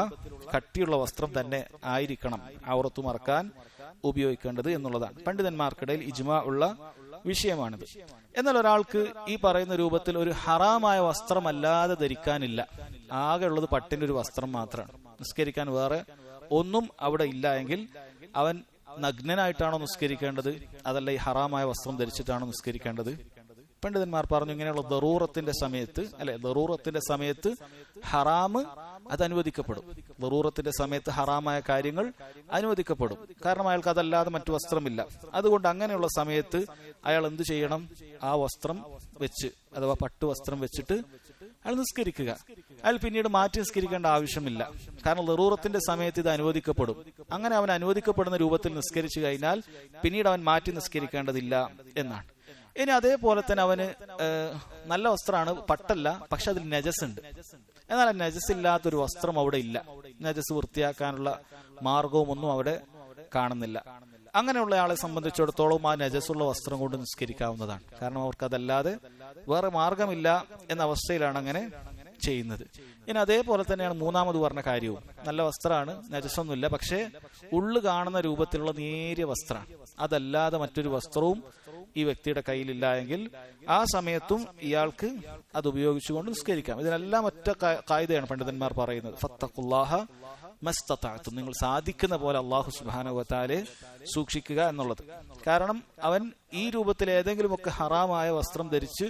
കട്ടിയുള്ള വസ്ത്രം തന്നെ ആയിരിക്കണം ഔറത്ത് മറക്കാൻ ഉപയോഗിക്കേണ്ടത് എന്നുള്ളതാണ്. പണ്ഡിതന്മാർക്കിടയിൽ ഇജ്മാ ഉള്ള വിഷയമാണിത്. എന്നാൽ ഒരാൾക്ക് ഈ പറയുന്ന രൂപത്തിൽ ഒരു ഹറാമായ വസ്ത്രമല്ലാതെ ധരിക്കാനില്ല, ആകെ ഉള്ളത് പട്ടിന്റെ ഒരു വസ്ത്രം മാത്രമാണ്, നിസ്കരിക്കാൻ വേറെ ഒന്നും അവിടെ ഇല്ല എങ്കിൽ അവൻ നഗ്നനായിട്ടാണോ നിസ്കരിക്കേണ്ടത്, അതല്ല ഈ ഹറാമായ വസ്ത്രം ധരിച്ചിട്ടാണോ നിസ്കരിക്കേണ്ടത്? പണ്ഡിതന്മാർ പറഞ്ഞു, ഇങ്ങനെയുള്ള ദറൂറത്തിന്റെ സമയത്ത്, അല്ലെ, ദറൂറത്തിന്റെ സമയത്ത് ഹറാമ് അത് അനുവദിക്കപ്പെടും. ദറൂറത്തിന്റെ സമയത്ത് ഹറാമായ കാര്യങ്ങൾ അനുവദിക്കപ്പെടും. കാരണം അയാൾക്ക് അതല്ലാതെ മറ്റു വസ്ത്രമില്ല. അതുകൊണ്ട് അങ്ങനെയുള്ള സമയത്ത് അയാൾ എന്ത് ചെയ്യണം? ആ വസ്ത്രം വെച്ച്, അഥവാ പട്ടുവസ്ത്രം വെച്ചിട്ട് അയാൾ നിസ്കരിക്കുക. അയാൾ പിന്നീട് മാറ്റി നിസ്കരിക്കേണ്ട ആവശ്യമില്ല. കാരണം ദറൂറത്തിന്റെ സമയത്ത് ഇത് അനുവദിക്കപ്പെടും. അങ്ങനെ അവൻ അനുവദിക്കപ്പെടുന്ന രൂപത്തിൽ നിസ്കരിച്ചു കഴിഞ്ഞാൽ പിന്നീട് അവൻ മാറ്റി നിസ്കരിക്കേണ്ടതില്ല എന്നാണ്. ഇനി അതേപോലെ തന്നെ അവന് നല്ല വസ്ത്രമാണ്, പട്ടല്ല, പക്ഷെ അതിൽ നജസ് ഉണ്ട്. എന്നാൽ നജസ് ഇല്ലാത്തൊരു വസ്ത്രം അവിടെ ഇല്ല, നജസ് വൃത്തിയാക്കാനുള്ള മാർഗവും ഒന്നും അവിടെ കാണുന്നില്ല. അങ്ങനെയുള്ള ആളെ സംബന്ധിച്ചിടത്തോളം ആ നജസുള്ള വസ്ത്രം കൊണ്ട് നിസ്കരിക്കാവുന്നതാണ്. കാരണം അവർക്ക് അതല്ലാതെ വേറെ മാർഗമില്ല എന്ന അവസ്ഥയിലാണ് അങ്ങനെ ചെയ്യുന്നത്. ഇനി അതേപോലെ തന്നെയാണ് മൂന്നാമത് പറഞ്ഞ കാര്യവും. നല്ല വസ്ത്രമാണ്, നജസൊന്നുമില്ല, പക്ഷേ ഉള്ളു കാണുന്ന രൂപത്തിലുള്ള നേരിയ വസ്ത്രമാണ്. അതല്ലാതെ മറ്റൊരു വസ്ത്രവും ഈ വ്യക്തിയുടെ കയ്യിലില്ല എങ്കിൽ ആ സമയത്തും ഇയാൾക്ക് അത് ഉപയോഗിച്ചുകൊണ്ട് നിസ്കരിക്കാം. ഇതിനെല്ലാം ഒറ്റ കായികയാണ് പണ്ഡിതന്മാർ പറയുന്നത്, ഫത്തഖുല്ലാഹ മസ്തതഅതും, നിങ്ങൾ സാധിക്കുന്ന പോലെ അല്ലാഹു സുബ്ഹാനഹു വ തആലയെ സൂക്ഷിക്കുക എന്നുള്ളത്. കാരണം അവൻ ഈ രൂപത്തിൽ ഏതെങ്കിലുമൊക്കെ ഹറാമായ വസ്ത്രം ധരിച്ച്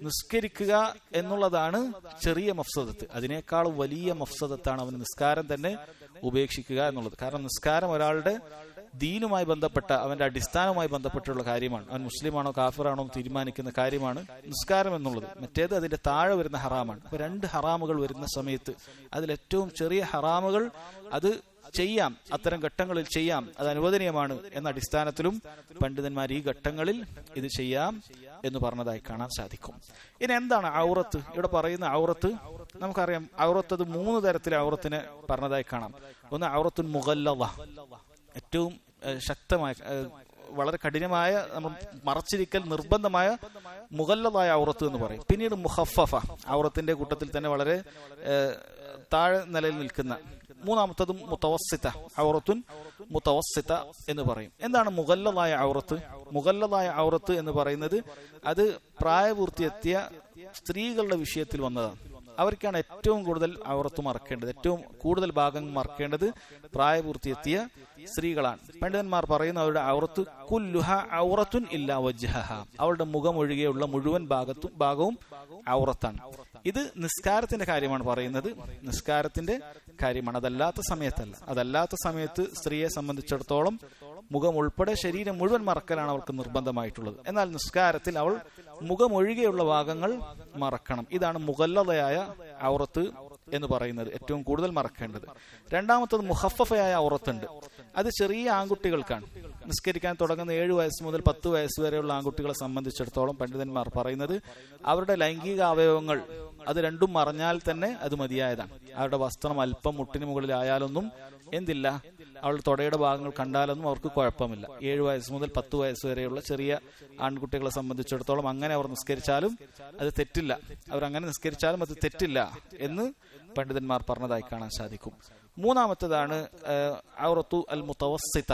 നിസ്കരിക്കുക എന്നുള്ളതാണ് ചെറിയ മഫ്സദത്ത്. അതിനേക്കാൾ വലിയ മഫ്സദത്താണ് അവൻ നിസ്കാരം തന്നെ ഉപേക്ഷിക്കുക എന്നുള്ളത്. കാരണം നിസ്കാരം ഒരാളുടെ ദീനുമായി ബന്ധപ്പെട്ട, അവന്റെ അടിസ്ഥാനവുമായി ബന്ധപ്പെട്ടുള്ള കാര്യമാണ്. അവൻ മുസ്ലിമാണോ കാഫിറാണോ തീരുമാനിക്കുന്ന കാര്യമാണ് നിസ്കാരം എന്നുള്ളത്. മറ്റേത് അതിന്റെ താഴെ വരുന്ന ഹറാമാണ്. അപ്പൊ 2 ഹറാമുകൾ വരുന്ന സമയത്ത് അതിലേറ്റവും ചെറിയ ഹറാമുകൾ അത് ചെയ്യാം, അത്തരം ഘട്ടങ്ങളിൽ ചെയ്യാം, അത് അനുവദനീയമാണ് എന്ന അടിസ്ഥാനത്തിലും പണ്ഡിതന്മാർ ഈ ഘട്ടങ്ങളിൽ ഇത് ചെയ്യാം എന്ന് പറഞ്ഞതായി കാണാൻ സാധിക്കും. ഇനി എന്താണ് ഔറത്ത്? ഇവിടെ പറയുന്ന ഔറത്ത് നമുക്കറിയാം, ഔറത്ത് അത് 3 തരത്തിലെ ഔറത്തിനെ പറഞ്ഞതായി കാണാം. ഒന്ന് ഔറത്തുൻ മുഗല്ലദ, ഏറ്റവും ശക്തമായ, വളരെ കഠിനമായ, നമ്മൾ മറച്ചിരിക്കൽ നിർബന്ധമായ മുഗല്ലദായ ഔറത്ത് എന്ന് പറയും. പിന്നീട് മുഖഫഫ, ഔറത്തിന്റെ കൂട്ടത്തിൽ തന്നെ വളരെ താഴെ നിലയിൽ നിൽക്കുന്ന. മൂന്നാമത്തതും മുതവസ്സിത, ഔറത്തുൻ മുതവസ്സിത എന്ന് പറയും. എന്താണ് മുഗല്ലദായ ഔറത്ത്? മുഗല്ലദായ ഔറത്ത് എന്ന് പറയുന്നത് അത് പ്രായപൂർത്തിയെത്തിയ സ്ത്രീകളുടെ വിഷയത്തിൽ വന്നതാണ്. അവർക്കാണ് ഏറ്റവും കൂടുതൽ ഔറത്ത് മറക്കേണ്ടത്, ഏറ്റവും കൂടുതൽ ഭാഗം മറക്കേണ്ടത് പ്രായപൂർത്തിയെത്തിയ സ്ത്രീകളാണ്. പണ്ഡിതന്മാർ പറയുന്ന അവരുടെ ഔറത്ത് കുല്ലുഹ ഔറത്തുൻ ഇല്ലാ വജ്ഹഹ, അവളുടെ മുഖം ഒഴികെയുള്ള മുഴുവൻ ഭാഗവും ഔറത്താണ്. ഇത് നിസ്കാരത്തിന്റെ കാര്യമാണ് പറയുന്നത്, നിസ്കാരത്തിന്റെ കാര്യമാണ്, അതല്ലാത്ത സമയത്തല്ല. അതല്ലാത്ത സമയത്ത് സ്ത്രീയെ സംബന്ധിച്ചിടത്തോളം മുഖം ഉൾപ്പെടെ ശരീരം മുഴുവൻ മറക്കലാണ് അവൾക്ക് നിർബന്ധമായിട്ടുള്ളത്. എന്നാൽ നിസ്കാരത്തിൽ അവൾ മുഖമൊഴികെയുള്ള ഭാഗങ്ങൾ മറക്കണം. ഇതാണ് മുഗല്ലദയായ ഔറത്ത് എന്ന് പറയുന്നത്, ഏറ്റവും കൂടുതൽ മറക്കേണ്ടത്. രണ്ടാമത്തത് മുഖഫഫയായ ഔറത്തുണ്ട്. അത് ചെറിയ ആൺകുട്ടികൾക്കാണ്. നിസ്കരിക്കാൻ തുടങ്ങുന്ന 7 വയസ്സ് മുതൽ 10 വയസ്സ് വരെയുള്ള ആൺകുട്ടികളെ സംബന്ധിച്ചിടത്തോളം പണ്ഡിതന്മാർ പറയുന്നത് അവരുടെ ലൈംഗിക അവയവങ്ങൾ അത് രണ്ടും മറഞ്ഞാൽ തന്നെ അത് മതിയായതാണ്. അവരുടെ വസ്ത്രം അല്പം മുട്ടിന് മുകളിലായാലൊന്നും എന്തില്ല, അവളുടെ തൊടയുടെ ഭാഗങ്ങൾ കണ്ടാലൊന്നും അവർക്ക് കുഴപ്പമില്ല. 7 വയസ്സ് മുതൽ 10 വയസ്സ് വരെയുള്ള ചെറിയ ആൺകുട്ടികളെ സംബന്ധിച്ചിടത്തോളം അങ്ങനെ അവർ നിസ്കരിച്ചാലും അത് തെറ്റില്ല, അവരങ്ങനെ നിസ്കരിച്ചാലും അത് തെറ്റില്ല എന്ന് പണ്ഡിതന്മാർ പറഞ്ഞതായി കാണാൻ സാധിക്കും. മൂന്നാമത്തേതാണ് ഔറത്തു അൽ മുതവസ്സിത.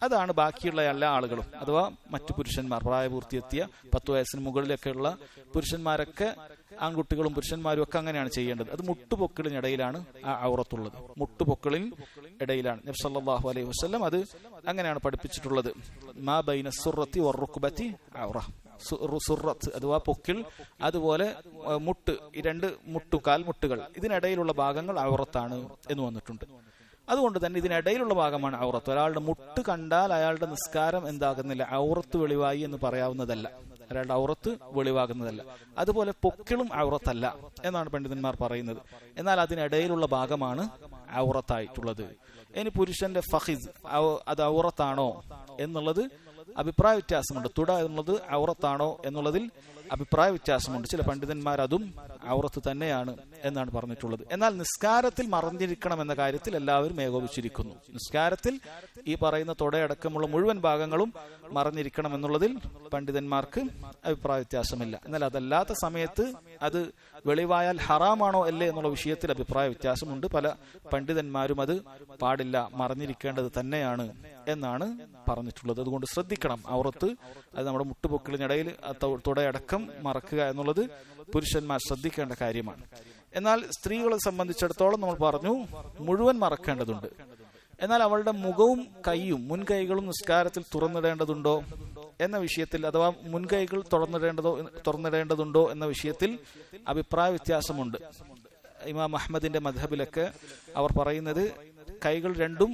അതാണ് ബാക്കിയുള്ള എല്ലാ ആളുകളും, അഥവാ മറ്റു പുരുഷന്മാർ, പ്രായപൂർത്തിയെത്തിയ 10 വയസ്സിന് മുകളിലൊക്കെയുള്ള പുരുഷന്മാരൊക്കെ, ആൺകുട്ടികളും പുരുഷന്മാരും ഒക്കെ അങ്ങനെയാണ് ചെയ്യേണ്ടത്. അത് മുട്ടുപൊക്കിളിനിടയിലാണ് ആ ഔറത്തുള്ളത്, മുട്ടുപൊക്കിളിന് ഇടയിലാണ്. നബി സല്ലല്ലാഹു അലൈഹി വസല്ലം അത് അങ്ങനെയാണ് പഠിപ്പിച്ചിട്ടുള്ളത്. മാ ബൈന സുറത്തി വറുക്ബത്തി ഔറ. സുറത്ത് അഥവാ പൊക്കിൾ, അതുപോലെ മുട്ട്, ഈ 2 കാൽമുട്ടുകൾ, ഇതിനിടയിലുള്ള ഭാഗങ്ങൾ ഔറത്താണ് എന്ന് വന്നിട്ടുണ്ട്. അതുകൊണ്ട് തന്നെ ഇതിനിടയിലുള്ള ഭാഗമാണ് ഔറത്ത്. ഒരാളുടെ മുട്ട് കണ്ടാൽ അയാളുടെ നിസ്കാരം എന്താകുന്നില്ല, ഔറത്ത് വെളിവായി എന്ന് പറയാവുന്നതല്ല, അയാളുടെ ഔറത്ത് വെളിവാകുന്നതല്ല. അതുപോലെ പൊക്കിളും ഔറത്തല്ല എന്നാണ് പണ്ഡിതന്മാർ പറയുന്നത്. എന്നാൽ അതിനിടയിലുള്ള ഭാഗമാണ് ഔറത്തായിട്ടുള്ളത്. ഇനി പുരുഷന്റെ ഫഖിസ് അത് ഔറത്താണോ എന്നുള്ളത് അഭിപ്രായ വ്യത്യാസമുണ്ട്. തുട എന്നുള്ളത് ഔറത്താണോ എന്നുള്ളതിൽ അഭിപ്രായ വ്യത്യാസമുണ്ട്. ചില പണ്ഡിതന്മാർ അതും ഔറത്ത് തന്നെയാണ് എന്നാണ് പറഞ്ഞിട്ടുള്ളത്. എന്നാൽ നിസ്കാരത്തിൽ മറഞ്ഞിരിക്കണം എന്ന കാര്യത്തിൽ എല്ലാവരും ഏകോപിച്ചിരിക്കുന്നു. നിസ്കാരത്തിൽ ഈ പറയുന്ന തുടയടക്കമുള്ള മുഴുവൻ ഭാഗങ്ങളും മറഞ്ഞിരിക്കണം എന്നുള്ളതിൽ പണ്ഡിതന്മാർക്ക് അഭിപ്രായ വ്യത്യാസമില്ല. എന്നാൽ അതല്ലാത്ത സമയത്ത് അത് വെളിവായാൽ ഹറാമാണോ അല്ലേ എന്നുള്ള വിഷയത്തിൽ അഭിപ്രായ വ്യത്യാസമുണ്ട്. പല പണ്ഡിതന്മാരും അത് പാടില്ല, മറഞ്ഞിരിക്കേണ്ടത് തന്നെയാണ് എന്നാണ് പറഞ്ഞിട്ടുള്ളത്. അതുകൊണ്ട് ശ്രദ്ധിക്കണം, ഔറത്ത് അത് നമ്മുടെ മുട്ടുപൊക്കിളിനിടയിൽ തുടയടക്കം മറക്കുക എന്നുള്ളത് പുരുഷന്മാർ ശ്രദ്ധിക്കേണ്ട കാര്യമാണ്. എന്നാൽ സ്ത്രീകളെ സംബന്ധിച്ചിടത്തോളം നമ്മൾ പറഞ്ഞു മുഴുവൻ മറക്കേണ്ടതുണ്ട്. എന്നാൽ അവളുടെ മുഖവും കൈയും മുൻകൈകളും നിസ്കാരത്തിൽ തുറന്നിടേണ്ടതുണ്ടോ എന്ന വിഷയത്തിൽ, അഥവാ മുൻകൈകൾ തുറന്നിടേണ്ടതുണ്ടോ എന്ന വിഷയത്തിൽ അഭിപ്രായ വ്യത്യാസമുണ്ട്. ഇമാം അഹ്മദിന്റെ മദ്ഹബിലൊക്കെ അവർ പറയുന്നത് കൈകൾ രണ്ടും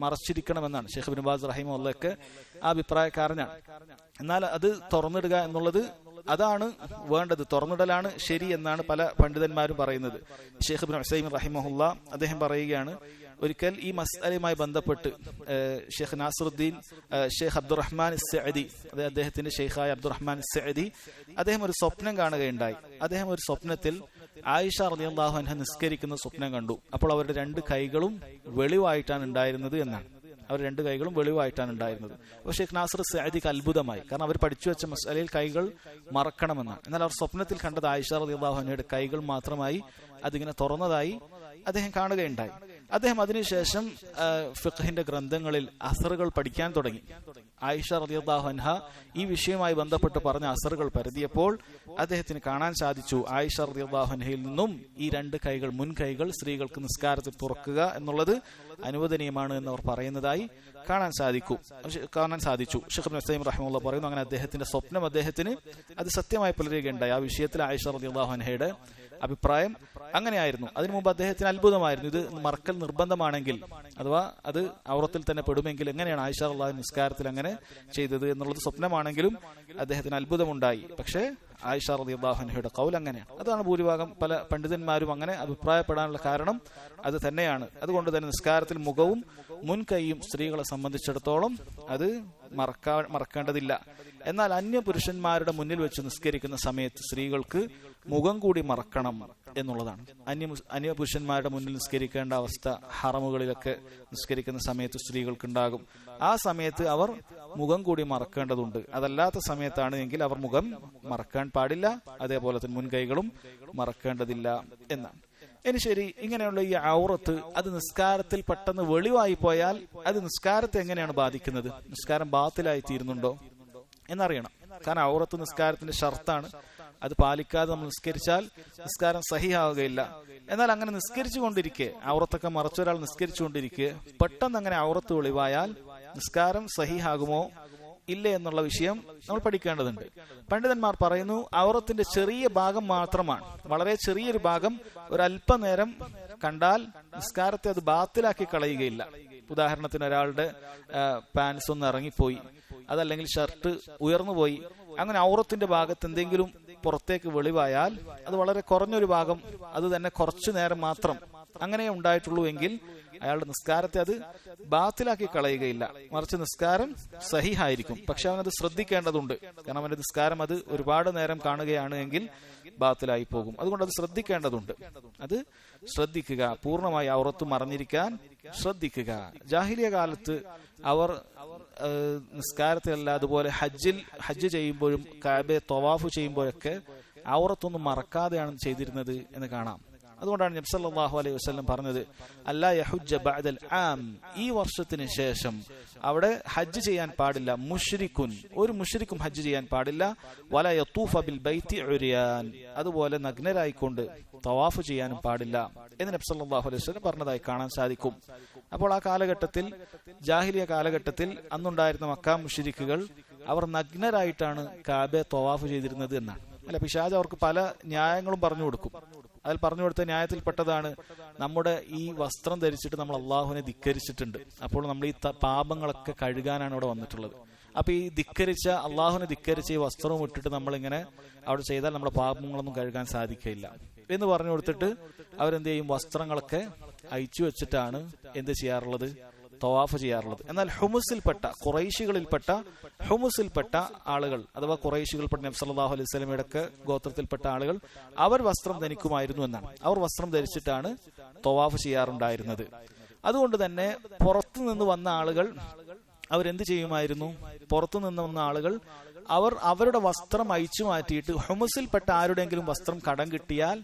മറച്ചിരിക്കണമെന്നാണ്. ഷെയ്ഖ് ഇബ്നു ബാസ് റഹിമഹുള്ളാഹ് ആ അഭിപ്രായക്കാരനാണ്. എന്നാൽ അത് തുറന്നിടുക എന്നുള്ളത് അതാണ് വേണ്ടത്, തുറന്നിടലാണ് ശരി എന്നാണ് പല പണ്ഡിതന്മാരും പറയുന്നത്. ഷെയ്ഖ് ഇബ്നു ഉസൈമിൻ റഹിമഹുല്ലാഹ് അദ്ദേഹം പറയുകയാണ്, ഒരിക്കൽ ഈ മസ്അലയുമായി ബന്ധപ്പെട്ട് ഷെയ്ഖ് നാസിറുദ്ദീൻ ഷെയ്ഖ് അബ്ദുറഹ്മാൻ സഅദി, അദ്ദേഹത്തിന്റെ ഷെയ്ഖായ അബ്ദുറഹ്മാൻ സഅദി, അദ്ദേഹം ഒരു സ്വപ്നം കാണുകയുണ്ടായി. അദ്ദേഹം ഒരു സ്വപ്നത്തിൽ ആയിഷ റളിയല്ലാഹു അൻഹ നിസ്കരിക്കുന്ന സ്വപ്നം കണ്ടു. അപ്പോൾ അവരുടെ 2 കൈകളും വെളിവായിട്ടാണ് ഉണ്ടായിരുന്നത് എന്നാണ്. അവർ 2 കൈകളും വെളിവായിട്ടാണ് ഉണ്ടായിരുന്നത്. അപ്പോൾ ഷെയ്ഖ് നാസിർ സഅദിക്ക് അത്ഭുതമായി. കാരണം അവർ പഠിച്ചു വെച്ച മസ്അലയിൽ കൈകൾ മറക്കണമെന്നാണ്. എന്നാൽ അവർ സ്വപ്നത്തിൽ കണ്ടത് ആയിഷ റളിയല്ലാഹു അൻഹയുടെ കൈകൾ മാത്രമായി അതിങ്ങനെ തുറന്നതായി അദ്ദേഹം കാണുകയുണ്ടായി. അദ്ദേഹം അതിനുശേഷം ഫിഖ്ഹിന്റെ ഗ്രന്ഥങ്ങളിൽ അസറുകൾ പഠിക്കാൻ തുടങ്ങി. ആയിഷ റളിയല്ലാഹു അൻഹ ഈ വിഷയവുമായി ബന്ധപ്പെട്ട് പറഞ്ഞ അസറുകൾ പരതിയപ്പോൾ അദ്ദേഹത്തിന് കാണാൻ സാധിച്ചു ആയിഷ റളിയല്ലാഹു അൻഹയിൽ നിന്നും ഈ 2 കൈകൾ, മുൻകൈകൾ സ്ത്രീകൾക്ക് നിസ്കാരത്തിൽ തുറക്കുക എന്നുള്ളത് അനുവദനീയമാണ് എന്ന് അവർ പറയുന്നതായി കാണാൻ സാധിച്ചു. ഷെയ്ഖ് ഇബ്നു ഉസൈമിൻ റഹിമഹുല്ലാഹ് പറയുന്നു, അങ്ങനെ അദ്ദേഹത്തിന്റെ സ്വപ്നം അദ്ദേഹത്തിന് അത് സത്യമായി പുലരുകയുണ്ടായി. ആ വിഷയത്തിൽ ആയിഷ റളിയല്ലാഹു അൻഹയുടെ അഭിപ്രായം അങ്ങനെയായിരുന്നു. അതിനു മുമ്പ് അദ്ദേഹത്തിന് അത്ഭുതമായിരുന്നു, ഇത് മറക്കൽ നിർബന്ധമാണെങ്കിൽ, അഥവാ അത് ഔറത്തിൽ തന്നെ പെടുമെങ്കിൽ എങ്ങനെയാണ് ആയിഷ റളിയല്ലാഹു അൻഹ നിസ്കാരത്തിൽ അങ്ങനെ ചെയ്തത് എന്നുള്ളത് സ്വപ്നമാണെങ്കിലും അദ്ദേഹത്തിന് അത്ഭുതമുണ്ടായി. പക്ഷേ ആയിഷ റളിയല്ലാഹു അൻഹയുടെ ഖൗൽ അങ്ങനെയാണ്. അതാണ് ഭൂരിഭാഗം പല പണ്ഡിതന്മാരും അങ്ങനെ അഭിപ്രായപ്പെടാനുള്ള കാരണം അത് തന്നെയാണ്. അതുകൊണ്ട് തന്നെ നിസ്കാരത്തിൽ മുഖവും മുൻകൈയും സ്ത്രീകളെ സംബന്ധിച്ചിടത്തോളം അത് മറക്കേണ്ടതില്ല. എന്നാൽ അന്യ പുരുഷന്മാരുടെ മുന്നിൽ വെച്ച് നിസ്കരിക്കുന്ന സമയത്ത് സ്ത്രീകൾക്ക് മുഖം കൂടി മറക്കണം എന്നുള്ളതാണ്. അന്യ പുരുഷന്മാരുടെ മുന്നിൽ നിസ്കരിക്കേണ്ട അവസ്ഥ ഹറമുകളിലൊക്കെ നിസ്കരിക്കുന്ന സമയത്ത് സ്ത്രീകൾക്കുണ്ടാകും. ആ സമയത്ത് അവർ മുഖം കൂടി മറക്കേണ്ടതുണ്ട്. അതല്ലാത്ത സമയത്താണ് എങ്കിൽ അവർ മുഖം മറക്കാൻ പാടില്ല, അതേപോലെ തന്നെ മുൻകൈകളും മറക്കേണ്ടതില്ല എന്നാണ്. ഇനി ശരി, ഇങ്ങനെയുള്ള ഈ ഔറത്ത് അത് നിസ്കാരത്തിൽ പെട്ടെന്ന് വെളിവായി പോയാൽ അത് നിസ്കാരത്തെ എങ്ങനെയാണ് ബാധിക്കുന്നത്? നിസ്കാരം ബാത്തിലായി തീരുന്നുണ്ടോ എന്നറിയണം. കാരണം ഔറത്ത് നിസ്കാരത്തിന്റെ ഷർത്താണ്. അത് പാലിക്കാതെ നമ്മൾ നിസ്കരിച്ചാൽ നിസ്കാരം സഹിയാവുകയില്ല. എന്നാൽ അങ്ങനെ നിസ്കരിച്ചു കൊണ്ടിരിക്കെ, ഔറത്തൊക്കെ മറച്ചൊരാൾ നിസ്കരിച്ചു കൊണ്ടിരിക്കെ പെട്ടെന്ന് അങ്ങനെ ഔറത്ത് വെളിവായാൽ നിസ്കാരം സഹിയാകുമോ ഇല്ലേ എന്നുള്ള വിഷയം നമ്മൾ പഠിക്കേണ്ടതുണ്ട്. പണ്ഡിതന്മാർ പറയുന്നു, ഔറത്തിന്റെ ചെറിയ ഭാഗം മാത്രമാണ്, വളരെ ചെറിയൊരു ഭാഗം ഒരല്പനേരം കണ്ടാൽ നിസ്കാരത്തെ അത് ബാത്തിലാക്കി കളയുകയില്ല. ഉദാഹരണത്തിന് ഒരാളുടെ പാൻസ് ഒന്ന് ഇറങ്ങിപ്പോയി, അതല്ലെങ്കിൽ ഷർട്ട് ഉയർന്നുപോയി, അങ്ങനെ ഔറത്തിന്റെ ഭാഗത്ത് എന്തെങ്കിലും പുറത്തേക്ക് വെളിവായാൽ അത് വളരെ കുറഞ്ഞൊരു ഭാഗം, അത് തന്നെ കുറച്ചു നേരം മാത്രം അങ്ങനെ ഉണ്ടായിട്ടുള്ളൂ എങ്കിൽ അയാളുടെ നിസ്കാരത്തെ അത് ബാത്തിലാക്കി കളയുകയില്ല, മറിച്ച് നിസ്കാരം സഹിഹായിരിക്കും. പക്ഷെ അവനത് ശ്രദ്ധിക്കേണ്ടതുണ്ട്. കാരണം അവന്റെ നിസ്കാരം അത് ഒരുപാട് നേരം കാണുകയാണ് എങ്കിൽ ബാത്തിലായി പോകും. അതുകൊണ്ട് അത് ശ്രദ്ധിക്കേണ്ടതുണ്ട്. അത് ശ്രദ്ധിക്കുക, പൂർണ്ണമായി ഔറത്ത് മറഞ്ഞിരിക്കാൻ ശ്രദ്ധിക്കുക. ജാഹിലിയ കാലത്ത് അവർ നിസ്കാരത്തിലല്ല, അതുപോലെ ഹജ്ജ് ചെയ്യുമ്പോഴും കഅബയെ തവാഫ് ചെയ്യുമ്പോഴൊക്കെ ഔറത്തൊന്നും മറക്കാതെയാണ് ചെയ്തിരുന്നത് എന്ന് കാണാം. അതുകൊണ്ടാണ് നബി സല്ലല്ലാഹു അലൈഹി വസല്ലം പറഞ്ഞത്, അല്ലാ യഹുജ്ജ ബഅദൽ ആം, ഈ വർഷത്തിന് ശേഷം അവിടെ ഹജ്ജ് ചെയ്യാൻ പാടില്ല. ഒരു മുശ്രിക്കും ഹജ്ജ് ചെയ്യാൻ പാടില്ല. വല യതൂഫ ബിൽ ബൈത്തി ഉരിയാൻ, അതുപോലെ നഗ്നരായിക്കൊണ്ട് തവാഫ് ചെയ്യാനും പാടില്ല എന്ന് നബി സല്ലല്ലാഹു അലൈഹി വസല്ലം പറഞ്ഞതായി കാണാൻ സാധിക്കും. അപ്പോൾ ആ കാലഘട്ടത്തിൽ, ജാഹിലിയ കാലഘട്ടത്തിൽ അന്നുണ്ടായിരുന്ന മക്ക മുശ്രിക്കുകൾ അവർ നഗ്നരായിട്ടാണ് കഅബയെ തവാഫ് ചെയ്തിരുന്നത് എന്നാണ്. അല്ല, പിശാച് അവർക്ക് പല ന്യായങ്ങളും പറഞ്ഞു കൊടുക്കും. അതിൽ പറഞ്ഞു കൊടുത്ത ന്യായത്തിൽപ്പെട്ടതാണ്, നമ്മുടെ ഈ വസ്ത്രം ധരിച്ചിട്ട് നമ്മൾ അള്ളാഹുവിനെ ധിക്കരിച്ചിട്ടുണ്ട്, അപ്പോൾ നമ്മൾ ഈ പാപങ്ങളൊക്കെ കഴുകാനാണ് ഇവിടെ വന്നിട്ടുള്ളത്. അപ്പൊ ഈ അള്ളാഹുവിനെ ധിക്കരിച്ച ഈ വസ്ത്രവും ഇട്ടിട്ട് നമ്മളിങ്ങനെ അവിടെ ചെയ്താൽ നമ്മുടെ പാപങ്ങളൊന്നും കഴുകാൻ സാധിക്കില്ല എന്ന് പറഞ്ഞു കൊടുത്തിട്ട് അവരെന്ത് ചെയ്യും, വസ്ത്രങ്ങളൊക്കെ അയച്ചു വെച്ചിട്ടാണ് എന്ത് ചെയ്യാറുള്ളത്, തവാഫ് ചെയ്യാറുള്ളത്. എന്നാൽ ഹുമുസിൽപ്പെട്ട ആളുകൾ, അഥവാ ഖുറൈശികൾപ്പെട്ട നബി സല്ലല്ലാഹു അലൈഹി വസല്ലമയുടെ ഒക്കെ ഗോത്രത്തിൽപ്പെട്ട ആളുകൾ, അവർ വസ്ത്രം ധരിക്കുമായിരുന്നു എന്നാണ്. അവർ വസ്ത്രം ധരിച്ചിട്ടാണ് തവാഫ് ചെയ്യാറുണ്ടായിരുന്നത്. അതുകൊണ്ട് തന്നെ പുറത്തു നിന്ന് വന്ന ആളുകൾ അവരെന്ത് ചെയ്യുമായിരുന്നു, പുറത്തു നിന്ന് വന്ന ആളുകൾ അവർ അവരുടെ വസ്ത്രം അയച്ചു മാറ്റിയിട്ട് ഹുമുസിൽപ്പെട്ട ആരുടെയെങ്കിലും വസ്ത്രം കടം കിട്ടിയാൽ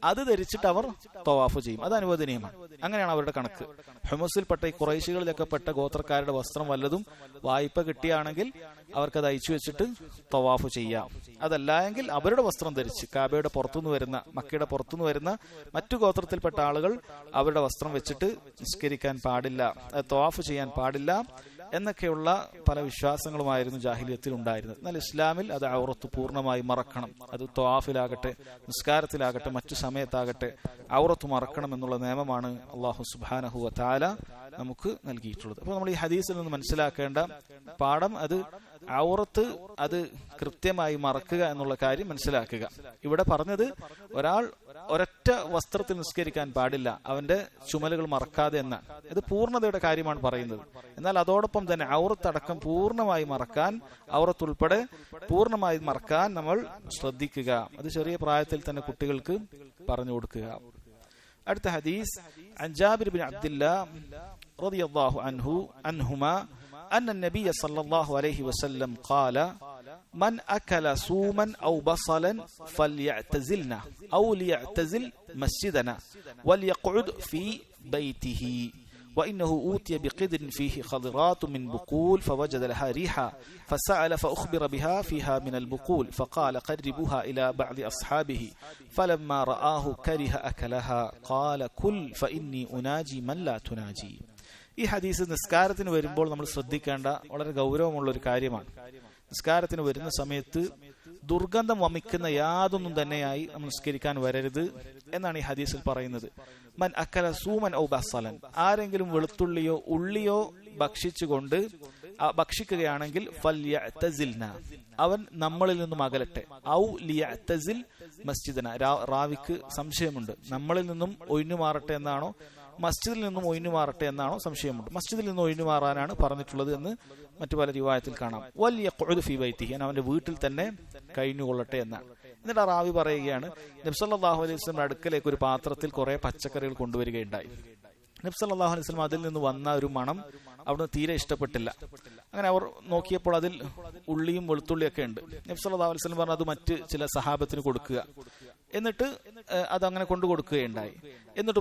അത് ധരിച്ചിട്ട് അവർ തവാഫ് ചെയ്യും. അത് അനുവദനീയമാണ്. അങ്ങനെയാണ് അവരുടെ കണക്ക്. ഹുമുസിൽപ്പെട്ട ഈ ഖുറൈശികളിലൊക്കെ പെട്ട ഗോത്രക്കാരുടെ വസ്ത്രം വല്ലതും വായ്പ കിട്ടിയാണെങ്കിൽ അവർക്കത് അയച്ചു വെച്ചിട്ട് തവാഫ് ചെയ്യാം. അതല്ല എങ്കിൽ അവരുടെ വസ്ത്രം ധരിച്ച് കാബയുടെ പുറത്തുനിന്ന് വരുന്ന, മക്കയുടെ പുറത്തുനിന്ന് വരുന്ന മറ്റു ഗോത്രത്തിൽപ്പെട്ട ആളുകൾ അവരുടെ വസ്ത്രം വെച്ചിട്ട് നിസ്കരിക്കാൻ പാടില്ല, തവാഫ് ചെയ്യാൻ പാടില്ല എന്നൊക്കെയുള്ള പല വിശ്വാസങ്ങളുമായിരുന്നു ജാഹിലിയത്തിൽ ഉണ്ടായിരുന്നത്. എന്നാൽ ഇസ്ലാമിൽ അത് ഔറത്ത് പൂർണ്ണമായി മറക്കണം. അത് തവാഫിലാകട്ടെ, നിസ്കാരത്തിലാകട്ടെ, മറ്റു സമയത്താകട്ടെ ഔറത്ത് മറക്കണം എന്നുള്ള നിയമമാണ് അല്ലാഹു സുബ്ഹാനഹു വ തആല നമുക്ക് നൽകിയിട്ടുള്ളത്. അപ്പോൾ നമ്മൾ ഈ ഹദീസിൽ നിന്ന് മനസ്സിലാക്കേണ്ട പാഠം, അത് ഔറത്ത് അത് കൃത്യമായി മറക്കുക എന്നുള്ള കാര്യം മനസ്സിലാക്കുക. ഇവിടെ പറഞ്ഞത് ഒരാൾ ഒരൊറ്റ വസ്ത്രത്തിൽ നിസ്കരിക്കാൻ പാടില്ല, അവന്റെ ചുമലുകൾ മറക്കാതെ എന്നാണ്. ഇത് പൂർണ്ണതയുടെ കാര്യമാണ് പറയുന്നത്. എന്നാൽ അതോടൊപ്പം തന്നെ ഔറത്തടക്കം പൂർണ്ണമായി മറക്കാൻ, ഔറത്തുൾപ്പെടെ പൂർണ്ണമായി മറക്കാൻ നമ്മൾ ശ്രദ്ധിക്കുക. അത് ചെറിയ പ്രായത്തിൽ തന്നെ കുട്ടികൾക്ക് പറഞ്ഞു കൊടുക്കുക. അടുത്ത ഹദീസ്, അൻ ജാബിർ ബിൻ അബ്ദുല്ലാഹ് റളിയല്ലാഹു അൻഹുമാ أن النبي صلى الله عليه وسلم قال من أكل سوما أو بصلا فليعتزلنا أو ليعتزل مسجدنا وليقعد في بيته وإنه أوتي بقدر فيه خضرات من بقول فوجد لها ريحا فسأل فأخبر بها فيها من البقول فقال قربوها إلى بعض أصحابه فلما رآه كره أكلها قال كل فإني أناجي من لا تناجي. ഈ ഹദീസ് നിസ്കാരത്തിന് വരുമ്പോൾ നമ്മൾ ശ്രദ്ധിക്കേണ്ട വളരെ ഗൗരവമുള്ള ഒരു കാര്യമാണ്. നിസ്കാരത്തിന് വരുന്ന സമയത്ത് ദുർഗന്ധം വമിക്കുന്ന യാതൊന്നും തന്നെയായി നമ്മൾ നിസ്കരിക്കാൻ വരരുത് എന്നാണ് ഈ ഹദീസിൽ പറയുന്നത്. മൻ അക്കല സൂമൻ ഔ ബസലൻ, ആരെങ്കിലും വെളുത്തുള്ളിയോ ഉള്ളിയോ ഭക്ഷിക്കുകയാണെങ്കിൽ ഫല്യഅ്തസിൽന, അവൻ നമ്മളിൽ നിന്നും അകലട്ടെ. ഔ ലിയഅ്തസിൽ മസ്ജിദന, റാവിക്ക് സംശയമുണ്ട്, നമ്മളിൽ നിന്നും ഒഴിഞ്ഞു മാറട്ടെ എന്നാണോ മസ്ജിദിൽ നിന്നും ഒഴിഞ്ഞു മാറട്ടെ എന്നാണോ സംശയമുണ്ട്. മസ്ജിദിൽ നിന്ന് ഒഴിഞ്ഞു മാറാനാണ് പറഞ്ഞിട്ടുള്ളത് എന്ന് മറ്റു പല റിവായത്തിൽ കാണാം. വൽയഖഉദ് ഫീ ബൈതിഹി, അവന്റെ വീട്ടിൽ തന്നെ കഴിഞ്ഞുകൊള്ളട്ടെ എന്നാണ്. എന്നിട്ട് ആ റാവി പറയുകയാണ്, നബി സല്ലല്ലാഹു അലൈഹി വസല്ലം അടുക്കലേക്ക് ഒരു പാത്രത്തിൽ കുറെ പച്ചക്കറികൾ കൊണ്ടുവരികയുണ്ടായി. നബി സല്ലല്ലാഹു അലൈഹി വസല്ലം അതിൽ നിന്ന് വന്ന ഒരു മണം അവിടുന്ന് തീരെ ഇഷ്ടപ്പെട്ടില്ല. അങ്ങനെ അവർ നോക്കിയപ്പോൾ അതിൽ ഉള്ളിയും വെളുത്തുള്ളിയൊക്കെ ഉണ്ട്. നബി സല്ലല്ലാഹു അലൈഹി വസല്ലം പറഞ്ഞു അത് മറ്റ് ചില സഹാബത്തിന് കൊടുക്കുക. എന്നിട്ട് അതങ്ങനെ കൊണ്ടു കൊടുക്കുകയുണ്ടായി. എന്നിട്ട്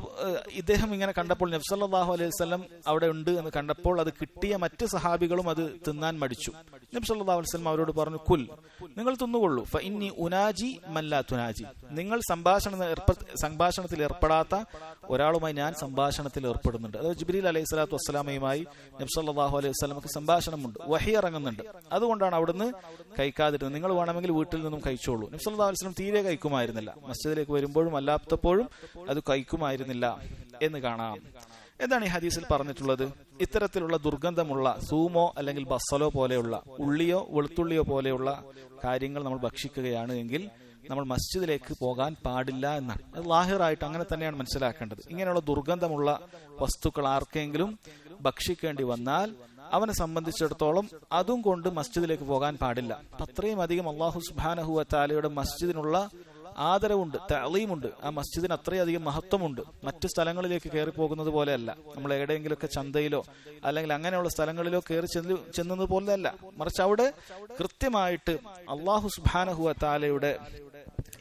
ഇദ്ദേഹം ഇങ്ങനെ കണ്ടപ്പോൾ, നബി സല്ലല്ലാഹു അലൈഹി വസല്ലം അവിടെ ഉണ്ട് എന്ന് കണ്ടപ്പോൾ അത് കിട്ടിയ മറ്റ് സഹാബികളും അത് തിന്നാൻ മടിച്ചു. നബി സല്ലല്ലാഹു അലൈഹി വസല്ലം അവരോട് പറഞ്ഞു, കുൽ, നിങ്ങൾ തിന്നുകൊള്ളൂ, ഫഇന്നി ഉനാജി മൻ ലാ തുനാജി, നിങ്ങൾ സംഭാഷണത്തിൽ ഏർപ്പെടാത്ത ഒരാളുമായി ഞാൻ സംഭാഷണത്തിൽ ഏർപ്പെടുന്നുണ്ട്. അതായത് ജിബ്രീൽ അലൈഹി സ്വലാത്തു വസ്സലാമയുമായി നബി സല്ലല്ലാഹു അലൈഹി വസല്ലമക്ക് സംഭാഷണമുണ്ട്, വഹി ഇറങ്ങുന്നുണ്ട്. അതുകൊണ്ടാണ് അവിടുന്ന് കഴിക്കാതിരുന്നത്. നിങ്ങൾ വേണമെങ്കിൽ വീട്ടിൽ നിന്നും കഴിച്ചോളൂ. നബി സല്ലല്ലാഹു അലൈഹി വസല്ലം തീരെ കഴിക്കുമായിരുന്നില്ല. മസ്ജിദിലേക്ക് വരുമ്പോഴും അല്ലാത്തപ്പോഴും അത് കഴിക്കുമായിരുന്നില്ല എന്ന് കാണാം. എന്താണ് ഈ ഹദീസിൽ പറഞ്ഞിട്ടുള്ളത്? ഇത്തരത്തിലുള്ള ദുർഗന്ധമുള്ള സൂമോ അല്ലെങ്കിൽ ബസലോ പോലെയുള്ള ഉള്ളിയോ വെളുത്തുള്ളിയോ പോലെയുള്ള കാര്യങ്ങൾ നമ്മൾ ഭക്ഷിക്കുകയാണ് എങ്കിൽ നമ്മൾ മസ്ജിദിലേക്ക് പോകാൻ പാടില്ല എന്നാണ്. അത് ലാഹിറായിട്ട് അങ്ങനെ തന്നെയാണ് മനസ്സിലാക്കേണ്ടത്. ഇങ്ങനെയുള്ള ദുർഗന്ധമുള്ള വസ്തുക്കൾ ആർക്കെങ്കിലും ഭക്ഷിക്കേണ്ടി വന്നാൽ അവനെ സംബന്ധിച്ചിടത്തോളം അതും കൊണ്ട് മസ്ജിദിലേക്ക് പോകാൻ പാടില്ല. അത്രയും അധികം അല്ലാഹു സുബ്ഹാനഹു വ തആലയുടെ മസ്ജിദിനുള്ള ആദരവുണ്ട്, തഅലീമുണ്ട്. ആ മസ്ജിദിന് അത്രയധികം മഹത്വമുണ്ട്. മറ്റു സ്ഥലങ്ങളിലേക്ക് കയറി പോകുന്നത് പോലെയല്ല. നമ്മൾ എവിടെയെങ്കിലുമൊക്കെ ചന്തയിലോ അല്ലെങ്കിൽ അങ്ങനെയുള്ള സ്ഥലങ്ങളിലോ കയറി ചെന്നത് പോലെയല്ല. മറിച്ച് അവിടെ കൃത്യമായിട്ട് അല്ലാഹു സുബ്ഹാനഹു വ തആലയുടെ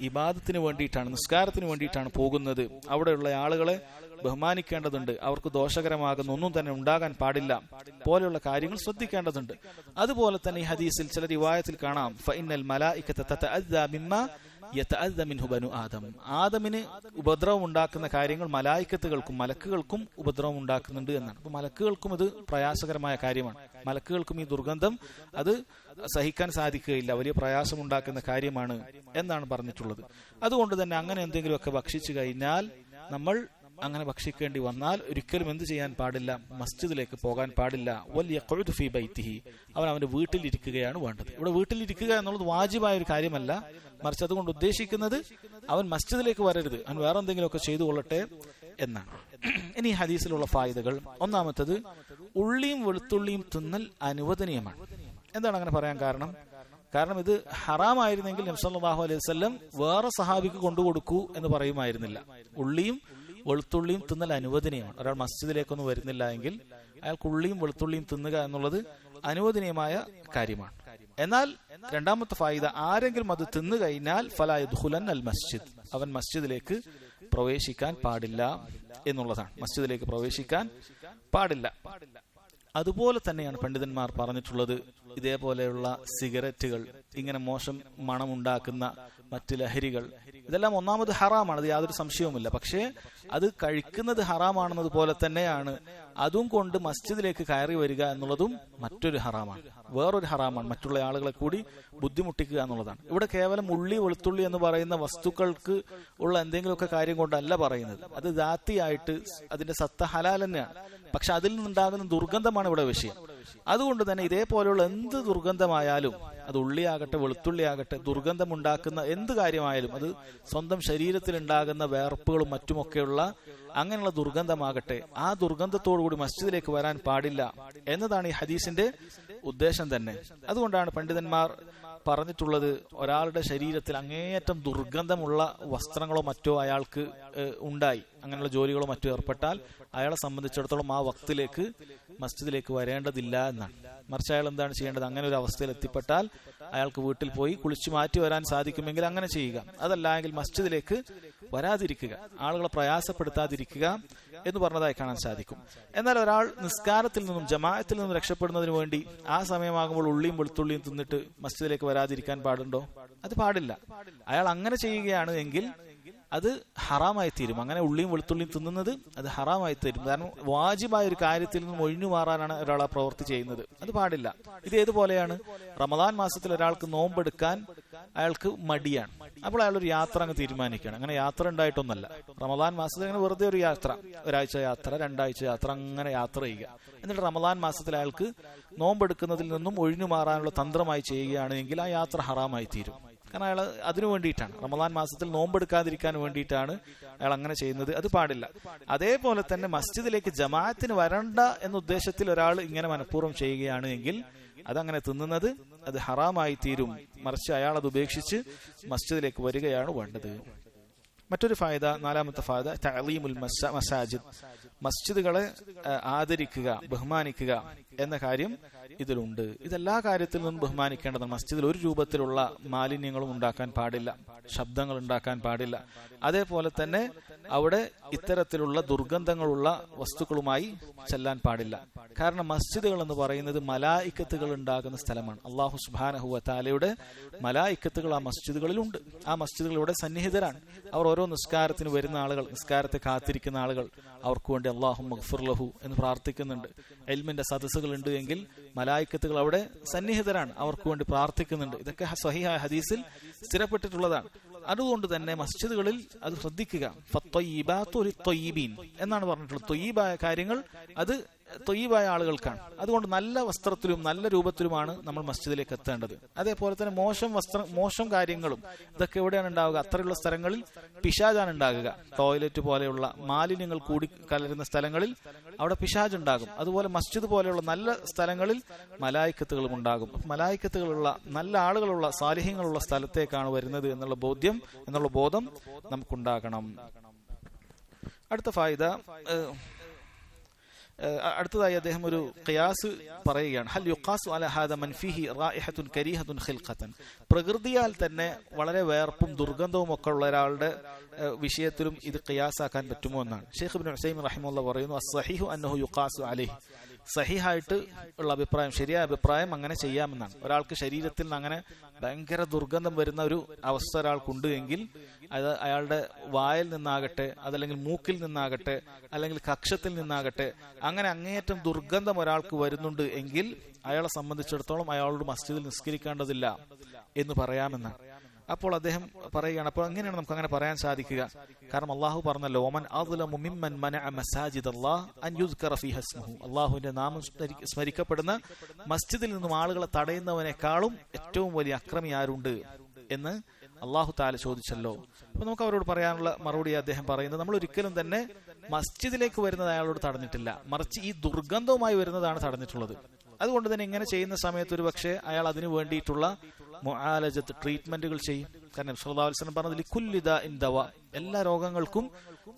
ഇബാദത്തിന് വേണ്ടിയിട്ടാണ്, നിസ്കാരത്തിന് വേണ്ടിയിട്ടാണ് പോകുന്നത്. അവിടെയുള്ള ആളുകളെ ബഹുമാനിക്കേണ്ടതുണ്ട്. അവർക്ക് ദോഷകരമാകുന്ന ഒന്നും തന്നെ ഉണ്ടാകാൻ പാടില്ല പോലെയുള്ള കാര്യങ്ങൾ ശ്രദ്ധിക്കേണ്ടതുണ്ട്. അതുപോലെ തന്നെ ഈ ഹദീസിൽ ചില റിവായത്തിൽ കാണാം, ഫഇന്നൽ മലായികത തതഅദ്ദാ മിമ്മാ യതഅദ്ദാ മിൻഹു ബനു ആദം. ആദമിന് ഉപദ്രവം ഉണ്ടാക്കുന്ന കാര്യങ്ങൾ മലായികത്തുകൾക്കും മലക്കുകൾക്കും ഉപദ്രവം ഉണ്ടാക്കുന്നുണ്ട് എന്നാണ്. അപ്പൊ മലക്കുകൾക്കും ഇത് പ്രയാസകരമായ കാര്യമാണ്. മലക്കുകൾക്കും ഈ ദുർഗന്ധം അത് സഹിക്കാൻ സാധിക്കുകയില്ല, വലിയ പ്രയാസം ഉണ്ടാക്കുന്ന കാര്യമാണ് എന്നാണ് പറഞ്ഞിട്ടുള്ളത്. അതുകൊണ്ട് തന്നെ അങ്ങനെ എന്തെങ്കിലുമൊക്കെ ഭക്ഷിച്ചു കഴിഞ്ഞാൽ, നമ്മൾ അങ്ങനെ ഭക്ഷിക്കേണ്ടി വന്നാൽ ഒരിക്കലും എന്ത് ചെയ്യാൻ പാടില്ല? മസ്ജിദിലേക്ക് പോകാൻ പാടില്ല. വൽയഖഉദ് ഫീ ബൈതിഹി, അവൻ അവന്റെ വീട്ടിലിരിക്കുകയാണ് വേണ്ടത്. ഇവിടെ വീട്ടിലിരിക്കുക എന്നുള്ളത് വാജിബായ ഒരു കാര്യമല്ല. മറിച്ച് അതുകൊണ്ട് ഉദ്ദേശിക്കുന്നത് അവൻ മസ്ജിദിലേക്ക് വരരുത്, അവൻ വേറെ എന്തെങ്കിലുമൊക്കെ ചെയ്തു കൊള്ളട്ടെ എന്നാണ്. ഇനി ഹദീസിലുള്ള ഫായിദകൾ. ഒന്നാമത്തത്, ഉള്ളിയും വെളുത്തുള്ളിയും തിന്നൽ അനുവദനീയമാണ്. എന്താണ് അങ്ങനെ പറയാൻ കാരണം? കാരണം ഇത് ഹറാമായിരുന്നെങ്കിൽ നബി സല്ലല്ലാഹു അലൈഹി വസല്ലം വേറെ സഹാബിക്ക് കൊണ്ടുകൊടുക്കൂ എന്ന് പറയുമായിരുന്നില്ല. ഉള്ളിയും വെളുത്തുള്ളിയും തിന്നൽ അനുവദനീയമാണ്. ഒരാൾ മസ്ജിദിലേക്കൊന്നും വരുന്നില്ല എങ്കിൽ അയാൾക്ക് ഉള്ളിയും വെളുത്തുള്ളിയും തിന്നുക എന്നുള്ളത് അനുവദനീയമായ കാര്യമാണ്. എന്നാൽ രണ്ടാമത്തെ ഫായിദ, ആരെങ്കിലും അത് തിന്നു കഴിഞ്ഞാൽ ഫലാ യദ്ഖുലൻ അൽ മസ്ജിദ്, അവൻ മസ്ജിദിലേക്ക് പ്രവേശിക്കാൻ പാടില്ല എന്നുള്ളതാണ്. മസ്ജിദിലേക്ക് പ്രവേശിക്കാൻ പാടില്ല. അതുപോലെ തന്നെയാണ് പണ്ഡിതന്മാർ പറഞ്ഞിട്ടുള്ളത്, ഇതേപോലെയുള്ള സിഗരറ്റുകൾ, ഇങ്ങനെ മോശം മണമുണ്ടാക്കുന്ന മറ്റ് ലഹരികൾ, ഇതെല്ലാം ഒന്നാമത് ഹറാമാണ്, അത് യാതൊരു സംശയവുമില്ല. പക്ഷേ അത് കഴിക്കുന്നത് ഹറാമാണെന്നതുപോലെ തന്നെയാണ് അതും കൊണ്ട് മസ്ജിദിലേക്ക് കയറി വരിക എന്നുള്ളതും മറ്റൊരു ഹറാമാണ്, വേറൊരു ഹറാമാണ്. മറ്റുള്ള ആളുകളെ കൂടി ബുദ്ധിമുട്ടിക്കുക എന്നുള്ളതാണ്. ഇവിടെ കേവലം ഉള്ളി വെളുത്തുള്ളി എന്ന് പറയുന്ന വസ്തുക്കൾക്ക് ഉള്ള എന്തെങ്കിലുമൊക്കെ കാര്യം കൊണ്ടല്ല പറയുന്നത്. അത് ദാത്തിയായിട്ട് അതിന്റെ സത്ത ഹലാൽ തന്നെയാണ്. പക്ഷെ അതിൽ നിന്നുണ്ടാകുന്ന ദുർഗന്ധമാണ് ഇവിടെ വിഷയം. അതുകൊണ്ട് തന്നെ ഇതേപോലെയുള്ള എന്ത് ദുർഗന്ധമായാലും, അത് ഉള്ളിയാകട്ടെ വെളുത്തുള്ളിയാകട്ടെ, ദുർഗന്ധമുണ്ടാക്കുന്ന എന്ത് കാര്യമായാലും, അത് സ്വന്തം ശരീരത്തിൽ ഉണ്ടാകുന്ന വേർപ്പുകളും മറ്റുമൊക്കെയുള്ള അങ്ങനെയുള്ള ദുർഗന്ധമാകട്ടെ, ആ ദുർഗന്ധത്തോടുകൂടി മസ്ജിദിലേക്ക് വരാൻ പാടില്ല എന്നതാണ് ഈ ഹദീസിന്റെ ഉദ്ദേശം തന്നെ. അതുകൊണ്ടാണ് പണ്ഡിതന്മാർ പറഞ്ഞിട്ടുള്ളത്, ഒരാളുടെ ശരീരത്തിൽ അങ്ങേയറ്റം ദുർഗന്ധമുള്ള വസ്ത്രങ്ങളോ മറ്റോ അയാൾക്ക് ഉണ്ടായി, അങ്ങനെയുള്ള ജോലികളോ മറ്റോ ഏർപ്പെട്ടാൽ അയാളെ സംബന്ധിച്ചിടത്തോളം ആ വക്തിലേക്ക് മസ്ജിദിലേക്ക് വരേണ്ടതില്ല എന്നാണ്. മറിച്ച് അയാൾ എന്താണ് ചെയ്യേണ്ടത്? അങ്ങനെ ഒരു അവസ്ഥയിൽ എത്തിപ്പെട്ടാൽ അയാൾക്ക് വീട്ടിൽ പോയി കുളിച്ചു മാറ്റി വരാൻ സാധിക്കുമെങ്കിൽ അങ്ങനെ ചെയ്യുക. അതല്ല എങ്കിൽ മസ്ജിദിലേക്ക് വരാതിരിക്കുക, ആളുകളെ പ്രയാസപ്പെടുത്താതിരിക്കുക എന്ന് പറഞ്ഞതായി കാണാൻ സാധിക്കും. എന്നാൽ ഒരാൾ നിസ്കാരത്തിൽ നിന്നും ജമാഅത്തിൽ നിന്നും രക്ഷപ്പെടുന്നതിന് വേണ്ടി ആ സമയമാകുമ്പോൾ ഉള്ളിയും വെളുത്തുള്ളിയും തിന്നിട്ട് മസ്ജിദിലേക്ക് വരാതിരിക്കാൻ പാടുണ്ടോ? അത് പാടില്ല. അയാൾ അങ്ങനെ ചെയ്യുകയാണ് എങ്കിൽ അത് ഹറാമായി തീരും. അങ്ങനെ ഉള്ളിയും വെളുത്തുള്ളിയും തിന്നുന്നത് അത് ഹറാമായി തീരും. കാരണം വാജിബായ ഒരു കാര്യത്തിൽ നിന്നും ഒഴിഞ്ഞു മാറാനാണ് ഒരാൾ ആ പ്രവൃത്തി ചെയ്യുന്നത്. അത് പാടില്ല. ഇത് ഏതുപോലെയാണ്? റമദാൻ മാസത്തിൽ ഒരാൾക്ക് നോമ്പെടുക്കാൻ അയാൾക്ക് മടിയാണ്. അപ്പോൾ അയാൾ ഒരു യാത്ര അങ്ങ് തീരുമാനിക്കുകയാണ്. അങ്ങനെ യാത്ര ഉണ്ടായിട്ടൊന്നല്ല. റമദാൻ മാസത്തിൽ അങ്ങനെ വെറുതെ ഒരു യാത്ര, ഒരാഴ്ച യാത്ര, രണ്ടാഴ്ച യാത്ര, അങ്ങനെ യാത്ര ചെയ്യുക. എന്നിട്ട് റമദാൻ മാസത്തിൽ അയാൾക്ക് നോമ്പെടുക്കുന്നതിൽ നിന്നും ഒഴിഞ്ഞു മാറാനുള്ള തന്ത്രമായി ചെയ്യുകയാണ് എങ്കിൽ ആ യാത്ര ഹറാമായി തീരും. കാരണം അയാൾ അതിനു വേണ്ടിയിട്ടാണ്, റമദാൻ മാസത്തിൽ നോമ്പെടുക്കാതിരിക്കാൻ വേണ്ടിയിട്ടാണ് അയാൾ അങ്ങനെ ചെയ്യുന്നത്. അത് പാടില്ല. അതേപോലെ തന്നെ മസ്ജിദിലേക്ക് ജമാഅത്തിന് വരണ്ട എന്ന ഉദ്ദേശത്തിൽ ഒരാൾ ഇങ്ങനെ മനഃപൂർവ്വം ചെയ്യുകയാണ് എങ്കിൽ അതങ്ങനെ തിന്നുന്നത് അത് ഹറാമായി തീരും. മറിച്ച് അയാൾ അത് ഉപേക്ഷിച്ച് മസ്ജിദിലേക്ക് വരികയാണ് വേണ്ടത്. മറ്റൊരു ഫായിദ, നാലാമത്തെ ഫായിദ, തഅലീമുൽ മസാജിദ്, മസ്ജിദുകളെ ആദരിക്കുക, ബഹുമാനിക്കുക എന്ന കാര്യം ഇതിലുണ്ട്. ഇതെല്ലാ കാര്യത്തിൽ നിന്നും ബഹുമാനിക്കേണ്ടതാണ്. മസ്ജിദിൽ ഒരു രൂപത്തിലുള്ള മാലിന്യങ്ങളും ഉണ്ടാക്കാൻ പാടില്ല, ശബ്ദങ്ങൾ ഉണ്ടാക്കാൻ പാടില്ല. അതേപോലെ തന്നെ അവിടെ ഇത്തരത്തിലുള്ള ദുർഗന്ധങ്ങളുള്ള വസ്തുക്കളുമായി ചെല്ലാൻ പാടില്ല. കാരണം മസ്ജിദുകൾ എന്ന് പറയുന്നത് മലായിക്കത്തുകൾ ഉണ്ടാകുന്ന സ്ഥലമാണ്. അല്ലാഹു സുബ്ഹാനഹു വ തആലയുടെ മലായിക്കത്തുകൾ ആ മസ്ജിദുകളിലുണ്ട്. ആ മസ്ജിദുകൾ ഇവിടെ സന്നിഹിതരാണ്. അവർ ഓരോ നിസ്കാരത്തിന് വരുന്ന ആളുകൾ, നിസ്കാരത്തെ കാത്തിരിക്കുന്ന ആളുകൾ, അവർക്ക് വേണ്ടി അല്ലാഹുമ്മ ഗ്ഫിർ ലഹു എന്ന് പ്രാർത്ഥിക്കുന്നുണ്ട്. ഇൽമിന്റെ സദസ്സുകൾ ഉണ്ട് എങ്കിൽ മലായിക്കത്തുകൾ അവിടെ സന്നിഹിതരാണ്, അവർക്ക് വേണ്ടി പ്രാർത്ഥിക്കുന്നുണ്ട്. ഇതൊക്കെ സ്വഹീഹായ ഹദീസിൽ സ്ഥിരപ്പെട്ടിട്ടുള്ളതാണ്. അതുകൊണ്ട് തന്നെ മസ്ജിദുകളിൽ അത് ശ്രദ്ധിക്കുക. ഫത്വയ്യിബാതു ലിത്വയ്യിബീൻ എന്നാണ് പറഞ്ഞിട്ടുള്ളത്. ത്വയ്യിബായ കാര്യങ്ങൾ അത് ത്വയ്യിബായ ആളുകൾക്കാണ്. അതുകൊണ്ട് നല്ല വസ്ത്രത്തിലും നല്ല രൂപത്തിലുമാണ് നമ്മൾ മസ്ജിദിലേക്ക് എത്തേണ്ടത്. അതേപോലെ തന്നെ മോശം കാര്യങ്ങളും ഇതൊക്കെ എവിടെയാണ് ഉണ്ടാവുക? അത്തരമുള്ള സ്ഥലങ്ങളിൽ പിശാചാണ് ഉണ്ടാകുക. ടോയ്ലറ്റ് പോലെയുള്ള മാലിന്യങ്ങൾ കൂടി കലരുന്ന സ്ഥലങ്ങളിൽ അവിടെ പിശാച് ഉണ്ടാകും. അതുപോലെ മസ്ജിദ് പോലെയുള്ള നല്ല സ്ഥലങ്ങളിൽ മലായിക്കത്തുകളും ഉണ്ടാകും. മലായിക്കത്തുകളുള്ള നല്ല ആളുകളുള്ള സാലിഹ്യങ്ങളുള്ള സ്ഥലത്തേക്കാണ് വരുന്നത് എന്നുള്ള ബോധം നമുക്കുണ്ടാകണം. അടുത്ത ഫായിദ, അടുത്തതായി അദ്ദേഹം ഒരു ഖിയാസ് പറയുകയാണ്. ഹൽ യുഖാസു അലാ ഹാദാ മൻ ഫീഹി റായിഹത്തുൻ കരീഹത്തുൻ ഖിൽഖതൻ. പ്രകൃതിയാൽ തന്നെ വളരെ വേർപ്പും ദുർഗന്ധവും ഒക്കെ ഉള്ള ഒരാളുടെ വിഷയത്തിലും ഇത് ഖിയാസാക്കാൻ പറ്റുമോ എന്നാണ് ഷെയ്ഖ് ഇബ്നു ഉസൈമീൻ റഹിമഹുല്ലാഹ് പറയുന്നു. അസ്സഹീഹു അന്നഹു യുഖാസു അലൈഹി. സഹിഹായിട്ട് ഉള്ള അഭിപ്രായം, ശരിയായ അഭിപ്രായം അങ്ങനെ ചെയ്യാമെന്നാണ്. ഒരാൾക്ക് ശരീരത്തിൽ നിന്ന് അങ്ങനെ ഭയങ്കര ദുർഗന്ധം വരുന്ന ഒരു അവസ്ഥ ഒരാൾക്കുണ്ട് എങ്കിൽ അത് അയാളുടെ വായിൽ നിന്നാകട്ടെ, അതല്ലെങ്കിൽ മൂക്കിൽ നിന്നാകട്ടെ, അല്ലെങ്കിൽ കക്ഷത്തിൽ നിന്നാകട്ടെ, അങ്ങനെ അങ്ങേയറ്റം ദുർഗന്ധം ഒരാൾക്ക് വരുന്നുണ്ട് എങ്കിൽ അയാളെ സംബന്ധിച്ചിടത്തോളം അയാളോട് മസ്ജിദിൽ നിസ്കരിക്കേണ്ടതില്ല എന്ന് പറയാമെന്നാണ്. അപ്പോൾ അദ്ദേഹം പറയുകയാണ്, അപ്പോൾ എങ്ങനെയാണ് നമുക്ക് അങ്ങനെ പറയാൻ സാധിക്കുക? കാരണം അള്ളാഹു പറഞ്ഞല്ലോ, ഒമൻ അദ്ലമു മിമ്മൻ മനഅ മസാജിദല്ലാഹ് അൻ യുദ്കറ ഫീഹാ ഇസ്മുഹു. അള്ളാഹുവിന്റെ നാമം സ്മരിക്കപ്പെടുന്ന മസ്ജിദിൽ നിന്നും ആളുകളെ തടയുന്നവനേക്കാളും ഏറ്റവും വലിയ അക്രമി ആരുണ്ട് എന്ന് അള്ളാഹു താല ചോദിച്ചല്ലോ. അപ്പൊ നമുക്ക് അവരോട് പറയാനുള്ള മറുപടി അദ്ദേഹം പറയുന്നത്, നമ്മൾ ഒരിക്കലും തന്നെ മസ്ജിദിലേക്ക് വരുന്നത് അയാളോട് തടഞ്ഞിട്ടില്ല, മറിച്ച് ഈ ദുർഗന്ധവുമായി വരുന്നതാണ് തടഞ്ഞിട്ടുള്ളത്. അതുകൊണ്ട് തന്നെ ഇങ്ങനെ ചെയ്യുന്ന സമയത്ത് ഒരു പക്ഷേ അയാൾ അതിനു വേണ്ടിയിട്ടുള്ള മുആലജത്ത്, ട്രീറ്റ്മെന്റുകൾ ചെയ്യും. കാരണം സല്ലല്ലാഹു അലൈഹി വസല്ലം പറഞ്ഞത് ലികുല്ലി ദാഇൻ ദവാ, എല്ലാ രോഗങ്ങൾക്കും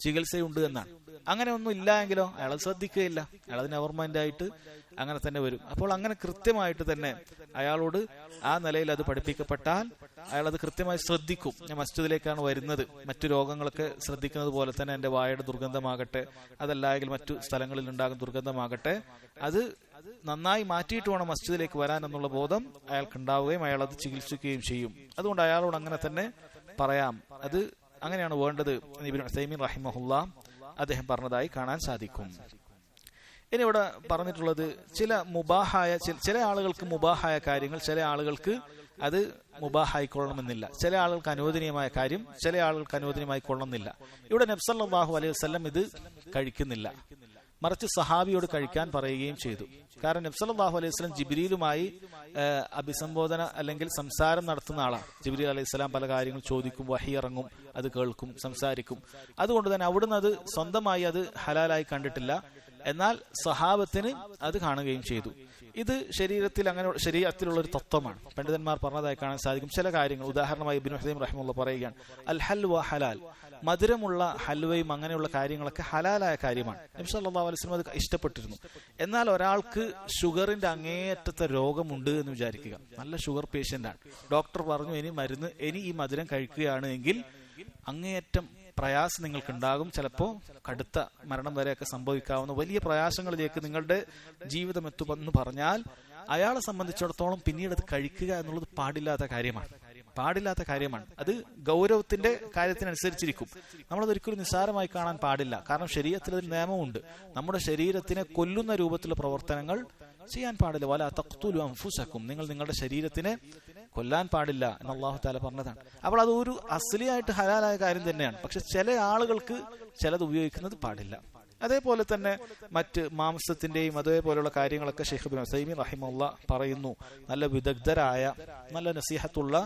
ചികിത്സയുണ്ട് എന്നാണ്. അങ്ങനെ ഒന്നും ഇല്ല എങ്കിലോ അയാൾ ശ്രദ്ധിക്കുകയില്ല, അയാൾ അതിന് ഗവൺമെന്റ് ആയിട്ട് അങ്ങനെ തന്നെ വരും. അപ്പോൾ അങ്ങനെ കൃത്യമായിട്ട് തന്നെ അയാളോട് ആ നിലയിൽ അത് പഠിപ്പിക്കപ്പെട്ടാൽ അയാൾ അത് കൃത്യമായി ശ്രദ്ധിക്കും. ഞാൻ മസ്ജിദിലേക്കാണ് വരുന്നത്, മറ്റു രോഗങ്ങളൊക്കെ ശ്രദ്ധിക്കുന്നത് പോലെ തന്നെ എന്റെ വായയുടെ ദുർഗന്ധമാകട്ടെ, അതല്ലെങ്കിൽ മറ്റു സ്ഥലങ്ങളിൽ ഉണ്ടാകുന്ന ദുർഗന്ധമാകട്ടെ, അത് നന്നായി മാറ്റിയിട്ട് വേണം മസ്ജിദിലേക്ക് വരാൻ എന്നുള്ള ബോധം അയാൾക്ക് ഉണ്ടാവുകയും അയാൾ അത് ചികിത്സിക്കുകയും ചെയ്യും. അതുകൊണ്ട് അയാളോട് അങ്ങനെ തന്നെ പറയാം. അത് അങ്ങനെയാണ് വേണ്ടത്. ഇബ്നു ഉസൈമീൻ റഹിമഹുല്ലാഹ് അദ്ദേഹം പറഞ്ഞതായി കാണാൻ സാധിക്കും. ഇനി ഇവിടെ പറഞ്ഞിട്ടുള്ളത് ചില ആളുകൾക്ക് മുബാഹായ കാര്യങ്ങൾ ചില ആളുകൾക്ക് അത് മുബാഹായിക്കൊള്ളണമെന്നില്ല. ചില ആളുകൾക്ക് അനുവദനീയമായ കാര്യം ചില ആളുകൾക്ക് അനുവദനീയമായി കൊള്ളുന്നില്ല. ഇവിടെ നബി സല്ലല്ലാഹു അലൈഹി വസല്ലം ഇത് കഴിക്കുന്നില്ല, മറിച്ച് സഹാബിയോട് കഴിക്കാൻ പറയുകയും ചെയ്തു. കാരണം നബി സല്ലല്ലാഹു അലൈഹി വസല്ലം ജിബ്രീലുമായി അഭിസംബോധന അല്ലെങ്കിൽ സംസാരം നടത്തുന്ന ആളാണ്. ജിബ്രീൽ അലൈഹിസ്സലാം പല കാര്യങ്ങൾ ചോദിക്കും, വഹി ഇറങ്ങും, അത് കേൾക്കും, സംസാരിക്കും. അതുകൊണ്ട് തന്നെ അവിടുന്ന് അത് സ്വന്തമായി അത് ഹലാലായി കണ്ടിട്ടില്ല, എന്നാൽ സഹാബത്തിന് അത് കാണുകയും ചെയ്തു. ഇത് ശരീരത്തിലുള്ള ഒരു തത്വമാണ്. പണ്ഡിതന്മാർ പറഞ്ഞതായി കാണാൻ സാധിക്കും. ചില കാര്യങ്ങൾ, ഉദാഹരണമായി ഇബ്നു ഹുസൈം റഹിമഹുല്ലാഹ് പറയുകയാണ്, അൽ ഹൽവ ഹലാൽ, മധുരമുള്ള ഹൽവയും അങ്ങനെയുള്ള കാര്യങ്ങളൊക്കെ ഹലാലായ കാര്യമാണ്. നബി സല്ലല്ലാഹു അലൈഹി വസല്ലം അത് ഇഷ്ടപ്പെട്ടിരുന്നു. എന്നാൽ ഒരാൾക്ക് ഷുഗറിന്റെ അങ്ങേയറ്റത്തെ രോഗമുണ്ട് എന്ന് വിചാരിക്കുക, നല്ല ഷുഗർ പേഷ്യന്റ് ആണ്, ഡോക്ടർ പറഞ്ഞു ഇനി ഈ മധുരം കഴിക്കുകയാണ് എങ്കിൽ അങ്ങേയറ്റം പ്രയാസം നിങ്ങൾക്കുണ്ടാകും. ചിലപ്പോൾ കടുത്ത മരണം വരെയൊക്കെ സംഭവിക്കാവുന്ന വലിയ പ്രയാസങ്ങളിലേക്ക് നിങ്ങളുടെ ജീവിതം എത്തുമെന്ന് പറഞ്ഞാൽ അയാളെ സംബന്ധിച്ചിടത്തോളം പിന്നീട് അത് കഴിക്കുക എന്നുള്ളത് പാടില്ലാത്ത കാര്യമാണ്. അത് ഗൗരവത്തിന്റെ കാര്യത്തിനനുസരിച്ചിരിക്കും. നമ്മളത് ഒരിക്കലും നിസ്സാരമായി കാണാൻ പാടില്ല. കാരണം ശരീരത്തിൽ ഒരു നിയമമുണ്ട്, നമ്മുടെ ശരീരത്തിനെ കൊല്ലുന്ന രൂപത്തിലുള്ള പ്രവർത്തനങ്ങൾ ചെയ്യാൻ പാടില്ല. വലാ തഖ്തുലു അൻഫുസകും, നിങ്ങൾ നിങ്ങളുടെ ശരീരത്തിനെ കൊല്ലാൻ പാടില്ല എന്ന് അല്ലാഹു തആല പറഞ്ഞതാണ്. അപ്പോൾ അത് ഒരു അസ്ലിയായിട്ട് ഹലാലായ കാര്യം തന്നെയാണ്. പക്ഷെ ചില ആളുകൾക്ക് ചിലത് ഉപയോഗിക്കുന്നത് പാടില്ല. അതേപോലെ തന്നെ മറ്റ് മാംസത്തിന്റെയും അതേപോലെയുള്ള കാര്യങ്ങളൊക്കെ ഷെയ്ഖ് ഇബ്നു ഉസൈമീൻ റഹിമഹുല്ലാഹ് പറയുന്നു. നല്ല വിദഗ്ധരായ നല്ല നസീഹത്തുള്ള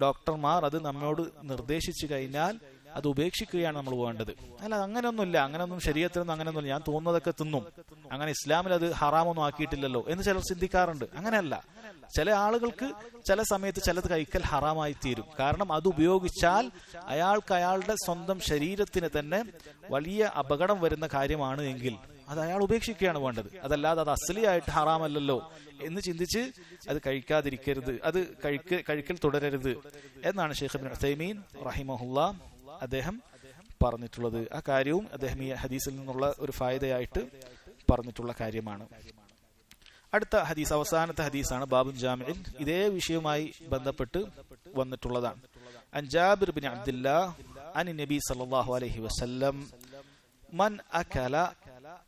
ഡോക്ടർമാർ അത് നമ്മോട് നിർദ്ദേശിച്ചു കഴിഞ്ഞാൽ അത് ഉപേക്ഷിക്കുകയാണ് നമ്മൾ വേണ്ടത്. അല്ല, അങ്ങനെയൊന്നും ശരീരത്തിലൊന്നും അങ്ങനെയൊന്നുമില്ല, ഞാൻ തോന്നുന്നതൊക്കെ തിന്നും, അങ്ങനെ ഇസ്ലാമിൽ അത് ഹറാമൊന്നും ആക്കിയിട്ടില്ലല്ലോ എന്ന് ചിലർ ചിന്തിക്കാറുണ്ട്. അങ്ങനെയല്ല, ചില ആളുകൾക്ക് ചില സമയത്ത് ചിലത് കഴിക്കൽ ഹറാമായി തീരും. കാരണം അത് ഉപയോഗിച്ചാൽ അയാൾക്ക് അയാളുടെ സ്വന്തം ശരീരത്തിന് തന്നെ വലിയ അപകടം വരുന്ന കാര്യമാണ് എങ്കിൽ അത് അയാൾ ഉപേക്ഷിക്കുകയാണ് വേണ്ടത്. അതല്ലാതെ അത് അസ്ലിയായിട്ട് ഹറാമല്ലല്ലോ എന്ന് ചിന്തിച്ച് അത് കഴിക്കാതിരിക്കരുത്, അത് കഴിക്കൽ തുടരരുത് എന്നാണ് ഷെയ്ഖ് ഇബ്നു ഉസൈമീൻ റഹിമഹുല്ലാഹ് അദ്ദേഹം പറഞ്ഞിട്ടുള്ളത്. ആ കാര്യവും അദ്ദേഹം ഈ ഹദീസിൽ നിന്നുള്ള ഒരു ഫായിദയായിട്ട് പറഞ്ഞിട്ടുള്ള കാര്യമാണ്. അടുത്ത ഹദീസ്, അവസാനത്തെ ഹദീസാണ് ബാബുൻ ജാമിഇൽ, ഇതേ വിഷയവുമായി ബന്ധപ്പെട്ട് വന്നിട്ടുള്ളതാണ്. അൻ ജാബിർ ബിൻ അബ്ദുല്ലാഹ് അൻ നബി സല്ലല്ലാഹു അലൈഹി വസല്ലം മൻ അകല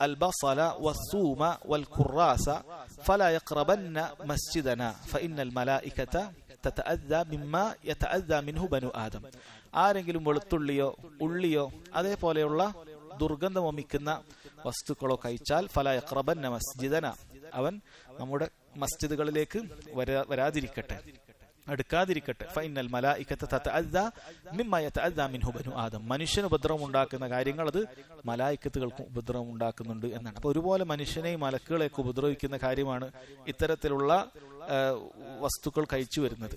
البصل والثوم والكراس فلا يقربن مسجدنا فإن الملائكة تتأذى مما يتأذى منه بنو آدم. ആരെങ്കിലും വെളുത്തുള്ളിയോ ഉള്ളിയോ അതേപോലെയുള്ള ദുർഗന്ധം വമിക്കുന്ന വസ്തുക്കളോ കഴിച്ചാൽ ഫല യഖ്റബന്ന മസ്ജിദന, അവൻ നമ്മുടെ മസ്ജിദുകളിലേക്ക് വരാതിരിക്കട്ടെ, അടുക്കാതിരിക്കട്ടെ. ഫഇന്നൽ മലായികത തതഅദ്ദാ മിമ്മ യതഅദ്ദാ മിൻഹു ബനു ആദം, മനുഷ്യന് ഉപദ്രവം ഉണ്ടാക്കുന്ന കാര്യങ്ങൾ അത് മലായികത്തുകൾക്കും ഉപദ്രവം ഉണ്ടാക്കുന്നുണ്ട് എന്നാണ്. അപ്പൊ ഒരുപോലെ മനുഷ്യനെയും മലക്കുകളെയൊക്കെ ഉപദ്രവിക്കുന്ന കാര്യമാണ് ഇത്തരത്തിലുള്ള വസ്തുക്കൾ കഴിച്ചു വരുന്നത്.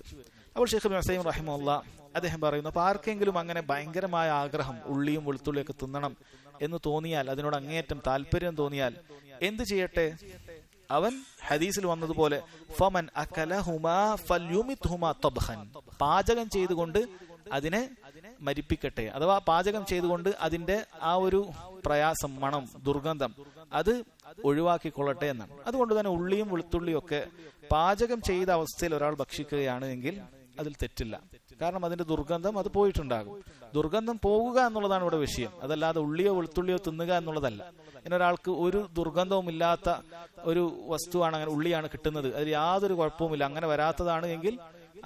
അപ്പോൾ ഷെയ്ഖ് ഇബ്നു ഉസൈമീൻ റഹിമഹുല്ലാഹ് അദ്ദേഹം പറയുന്നു, അപ്പൊ ആർക്കെങ്കിലും അങ്ങനെ ഭയങ്കരമായ ആഗ്രഹം ഉള്ളിയും വെളുത്തുള്ളിയൊക്കെ തിന്നണം എന്ന് തോന്നിയാൽ, അതിനോട് അങ്ങേയറ്റം താല്പര്യം തോന്നിയാൽ എന്ത് ചെയ്യട്ടെ? അവൻ ഹദീസിൽ വന്നതുപോലെ ഫമൻ അകലഹുമാ ഫൽയുമിത്ഹുമാ തബ്ഖൻ, പാചകം ചെയ്തുകൊണ്ട് അതിനെ മരിപ്പിക്കട്ടെ, അഥവാ പാചകം ചെയ്തുകൊണ്ട് അതിന്റെ ആ ഒരു പ്രയാസം, മണം, ദുർഗന്ധം അത് ഒഴിവാക്കിക്കൊള്ളട്ടെ എന്നാണ്. അതുകൊണ്ട് തന്നെ ഉള്ളിയും വെളുത്തുള്ളിയും ഒക്കെ പാചകം ചെയ്ത അവസ്ഥയിൽ ഒരാൾ ഭക്ഷിക്കുകയാണ് എങ്കിൽ അതിൽ തെറ്റില്ല. കാരണം അതിന്റെ ദുർഗന്ധം അത് പോയിട്ടുണ്ടാകും. ദുർഗന്ധം പോകുക എന്നുള്ളതാണ് ഇവിടെ വിഷയം, അതല്ലാതെ ഉള്ളിയോ വെളുത്തുള്ളിയോ തിന്നുക എന്നുള്ളതല്ല. ഒരാൾക്ക് ഒരു ദുർഗന്ധവും ഇല്ലാത്ത ഒരു വസ്തുവാണ്, അങ്ങനെ ഉള്ളിയാണ് കിട്ടുന്നത്, അതിൽ യാതൊരു കുഴപ്പവുമില്ല, അങ്ങനെ വരാത്തതാണ് എങ്കിൽ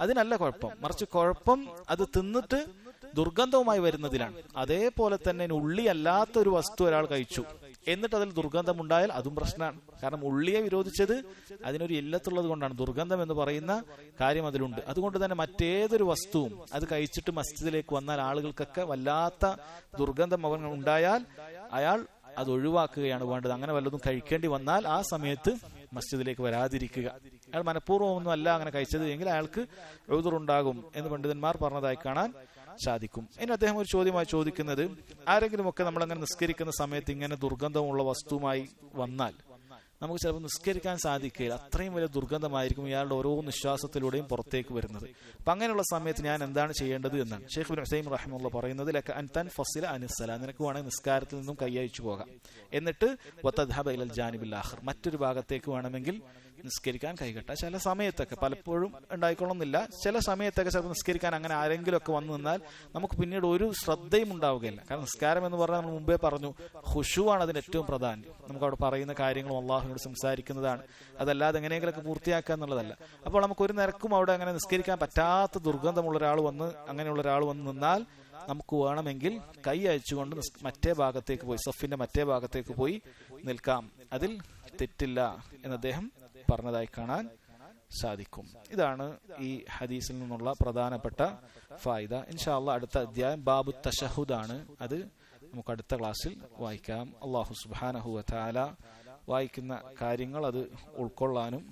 അതിനല്ല കുഴപ്പം. മറിച്ച് കുഴപ്പം അത് തിന്നിട്ട് ദുർഗന്ധവുമായി വരുന്നതിലാണ്. അതേപോലെ തന്നെ ഉള്ളി അല്ലാത്ത ഒരു വസ്തു ഒരാൾ കഴിച്ചു എന്നിട്ട് അതിൽ ദുർഗന്ധം ഉണ്ടായാൽ അതും പ്രശ്നമാണ്. കാരണം ഉള്ളിയെ വിരോധിച്ചത് അതിനൊരു ഇല്ലത്തുള്ളത് കൊണ്ടാണ്. ദുർഗന്ധം എന്ന് പറയുന്ന കാര്യം അതിലുണ്ട്. അതുകൊണ്ട് തന്നെ മറ്റേതൊരു വസ്തുവും അത് കഴിച്ചിട്ട് മസ്ജിദിലേക്ക് വന്നാൽ ആളുകൾക്കൊക്കെ വല്ലാത്ത ദുർഗന്ധം അവൻ ഉണ്ടായാൽ അയാൾ അത് ഒഴിവാക്കുകയാണ് വേണ്ടത്. അങ്ങനെ വല്ലതും കഴിക്കേണ്ടി വന്നാൽ ആ സമയത്ത് മസ്ജിദിലേക്ക് വരാതിരിക്കുക. അയാൾ മനഃപൂർവ്വം ഒന്നും അല്ല അങ്ങനെ കഴിച്ചത് എങ്കിൽ അയാൾക്ക് ഉദ്റുണ്ടാകും എന്ന് പണ്ഡിതന്മാർ പറഞ്ഞതായി കാണാൻ സാധിക്കും. ഇനി അദ്ദേഹം ഒരു ചോദ്യമായി ചോദിക്കുന്നത്, ആരെങ്കിലും ഒക്കെ നമ്മളങ്ങനെ നിസ്കരിക്കുന്ന സമയത്ത് ഇങ്ങനെ ദുർഗന്ധമുള്ള വസ്തുവുമായി വന്നാൽ നമുക്ക് ചിലപ്പോൾ നിസ്കരിക്കാൻ സാധിക്കില്ല. അത്രയും വലിയ ദുർഗന്ധമായിരിക്കും ഇയാളുടെ ഓരോ നിശ്വാസത്തിലൂടെയും പുറത്തേക്ക് വരുന്നത്. അപ്പൊ അങ്ങനെയുള്ള സമയത്ത് ഞാൻ എന്താണ് ചെയ്യേണ്ടത് എന്നാണ് ഷെയ്ഖ് ഇബ്നു ഉസൈമീൻ റഹിമഹുല്ലാഹ് പറയുന്നത്. ലക അൻ തൻഫസില അനിസ്സലാ, നിനക്ക് വേണമെങ്കിൽ നിസ്കാരത്തിൽ നിന്നും കൈയഴിച്ചു പോകാം. എന്നിട്ട് വതദ്ഹബ ഇലൽ ജാനിബിൽ ആഖിർ, മറ്റൊരു ഭാഗത്തേക്ക് വേണമെങ്കിൽ നിസ്കരിക്കാൻ കൈകെട്ടാം. ചില സമയത്തൊക്കെ, പലപ്പോഴും ഉണ്ടായിക്കൊള്ളുന്നില്ല, ചില സമയത്തൊക്കെ ചിലപ്പോൾ നിസ്കരിക്കാൻ അങ്ങനെ ആരെങ്കിലും ഒക്കെ വന്നു നിന്നാൽ നമുക്ക് പിന്നീട് ഒരു ശ്രദ്ധയും ഉണ്ടാവുകയില്ല. കാരണം നിസ്കാരം എന്ന് പറഞ്ഞാൽ നമ്മൾ മുമ്പേ പറഞ്ഞു, ഖുശൂആണ് അതിന് ഏറ്റവും പ്രധാനം. നമുക്ക് അവിടെ പറയുന്ന കാര്യങ്ങളും അള്ളാഹുവിനോട് സംസാരിക്കുന്നതാണ്, അതല്ലാതെ എങ്ങനെയെങ്കിലൊക്കെ പൂർത്തിയാക്കുക എന്നുള്ളതല്ല. അപ്പോൾ നമുക്ക് ഒരു നിരക്കും അവിടെ അങ്ങനെ നിസ്കരിക്കാൻ പറ്റാത്ത ദുർഗന്ധമുള്ള ഒരാൾ വന്ന്, അങ്ങനെയുള്ള ഒരാൾ വന്ന് നിന്നാൽ നമുക്ക് വേണമെങ്കിൽ കൈ അയച്ചുകൊണ്ട് മറ്റേ ഭാഗത്തേക്ക് പോയി, സഫിന്റെ മറ്റേ ഭാഗത്തേക്ക് പോയി നിൽക്കാം. അതിൽ തെറ്റില്ല എന്ന് അദ്ദേഹം പറഞ്ഞതായി കാണാൻ സാധിക്കും. ഇതാണ് ഈ ഹദീസിൽ നിന്നുള്ള പ്രധാനപ്പെട്ട ഫായിദ. ഇൻഷാ അല്ലാഹ് അടുത്ത അധ്യായം ബാബു തശഹുദ് ആണ്. അത് നമുക്ക് അടുത്ത ക്ലാസ്സിൽ വായിക്കാം. അല്ലാഹു സുബ്ഹാനഹു വ തആല വായിക്കുന്ന കാര്യങ്ങൾ അത് ഉൾക്കൊള്ളാനും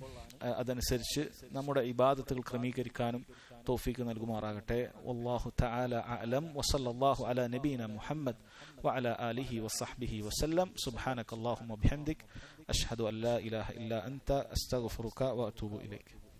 അതനുസരിച്ച് നമ്മുടെ ഇബാദത്തുകൾ ക്രമീകരിക്കാനും തൗഫീഖ് നൽകുമാറാകട്ടെ. വല്ലാഹു തആല അഅലം വസല്ലല്ലാഹു അലാ നബീന മുഹമ്മദ് വഅലാ ആലിഹി വസഹ്ബിഹി വസല്ലം. സുബ്ഹാനക അല്ലാഹുമ്മ വബിഹംദിക അഷ്ഹദു അൻ ലാ ഇലാഹ ഇല്ലാ അൻത അസ്തഗ്ഫിറുക വഅതൂബു ഇലൈക്.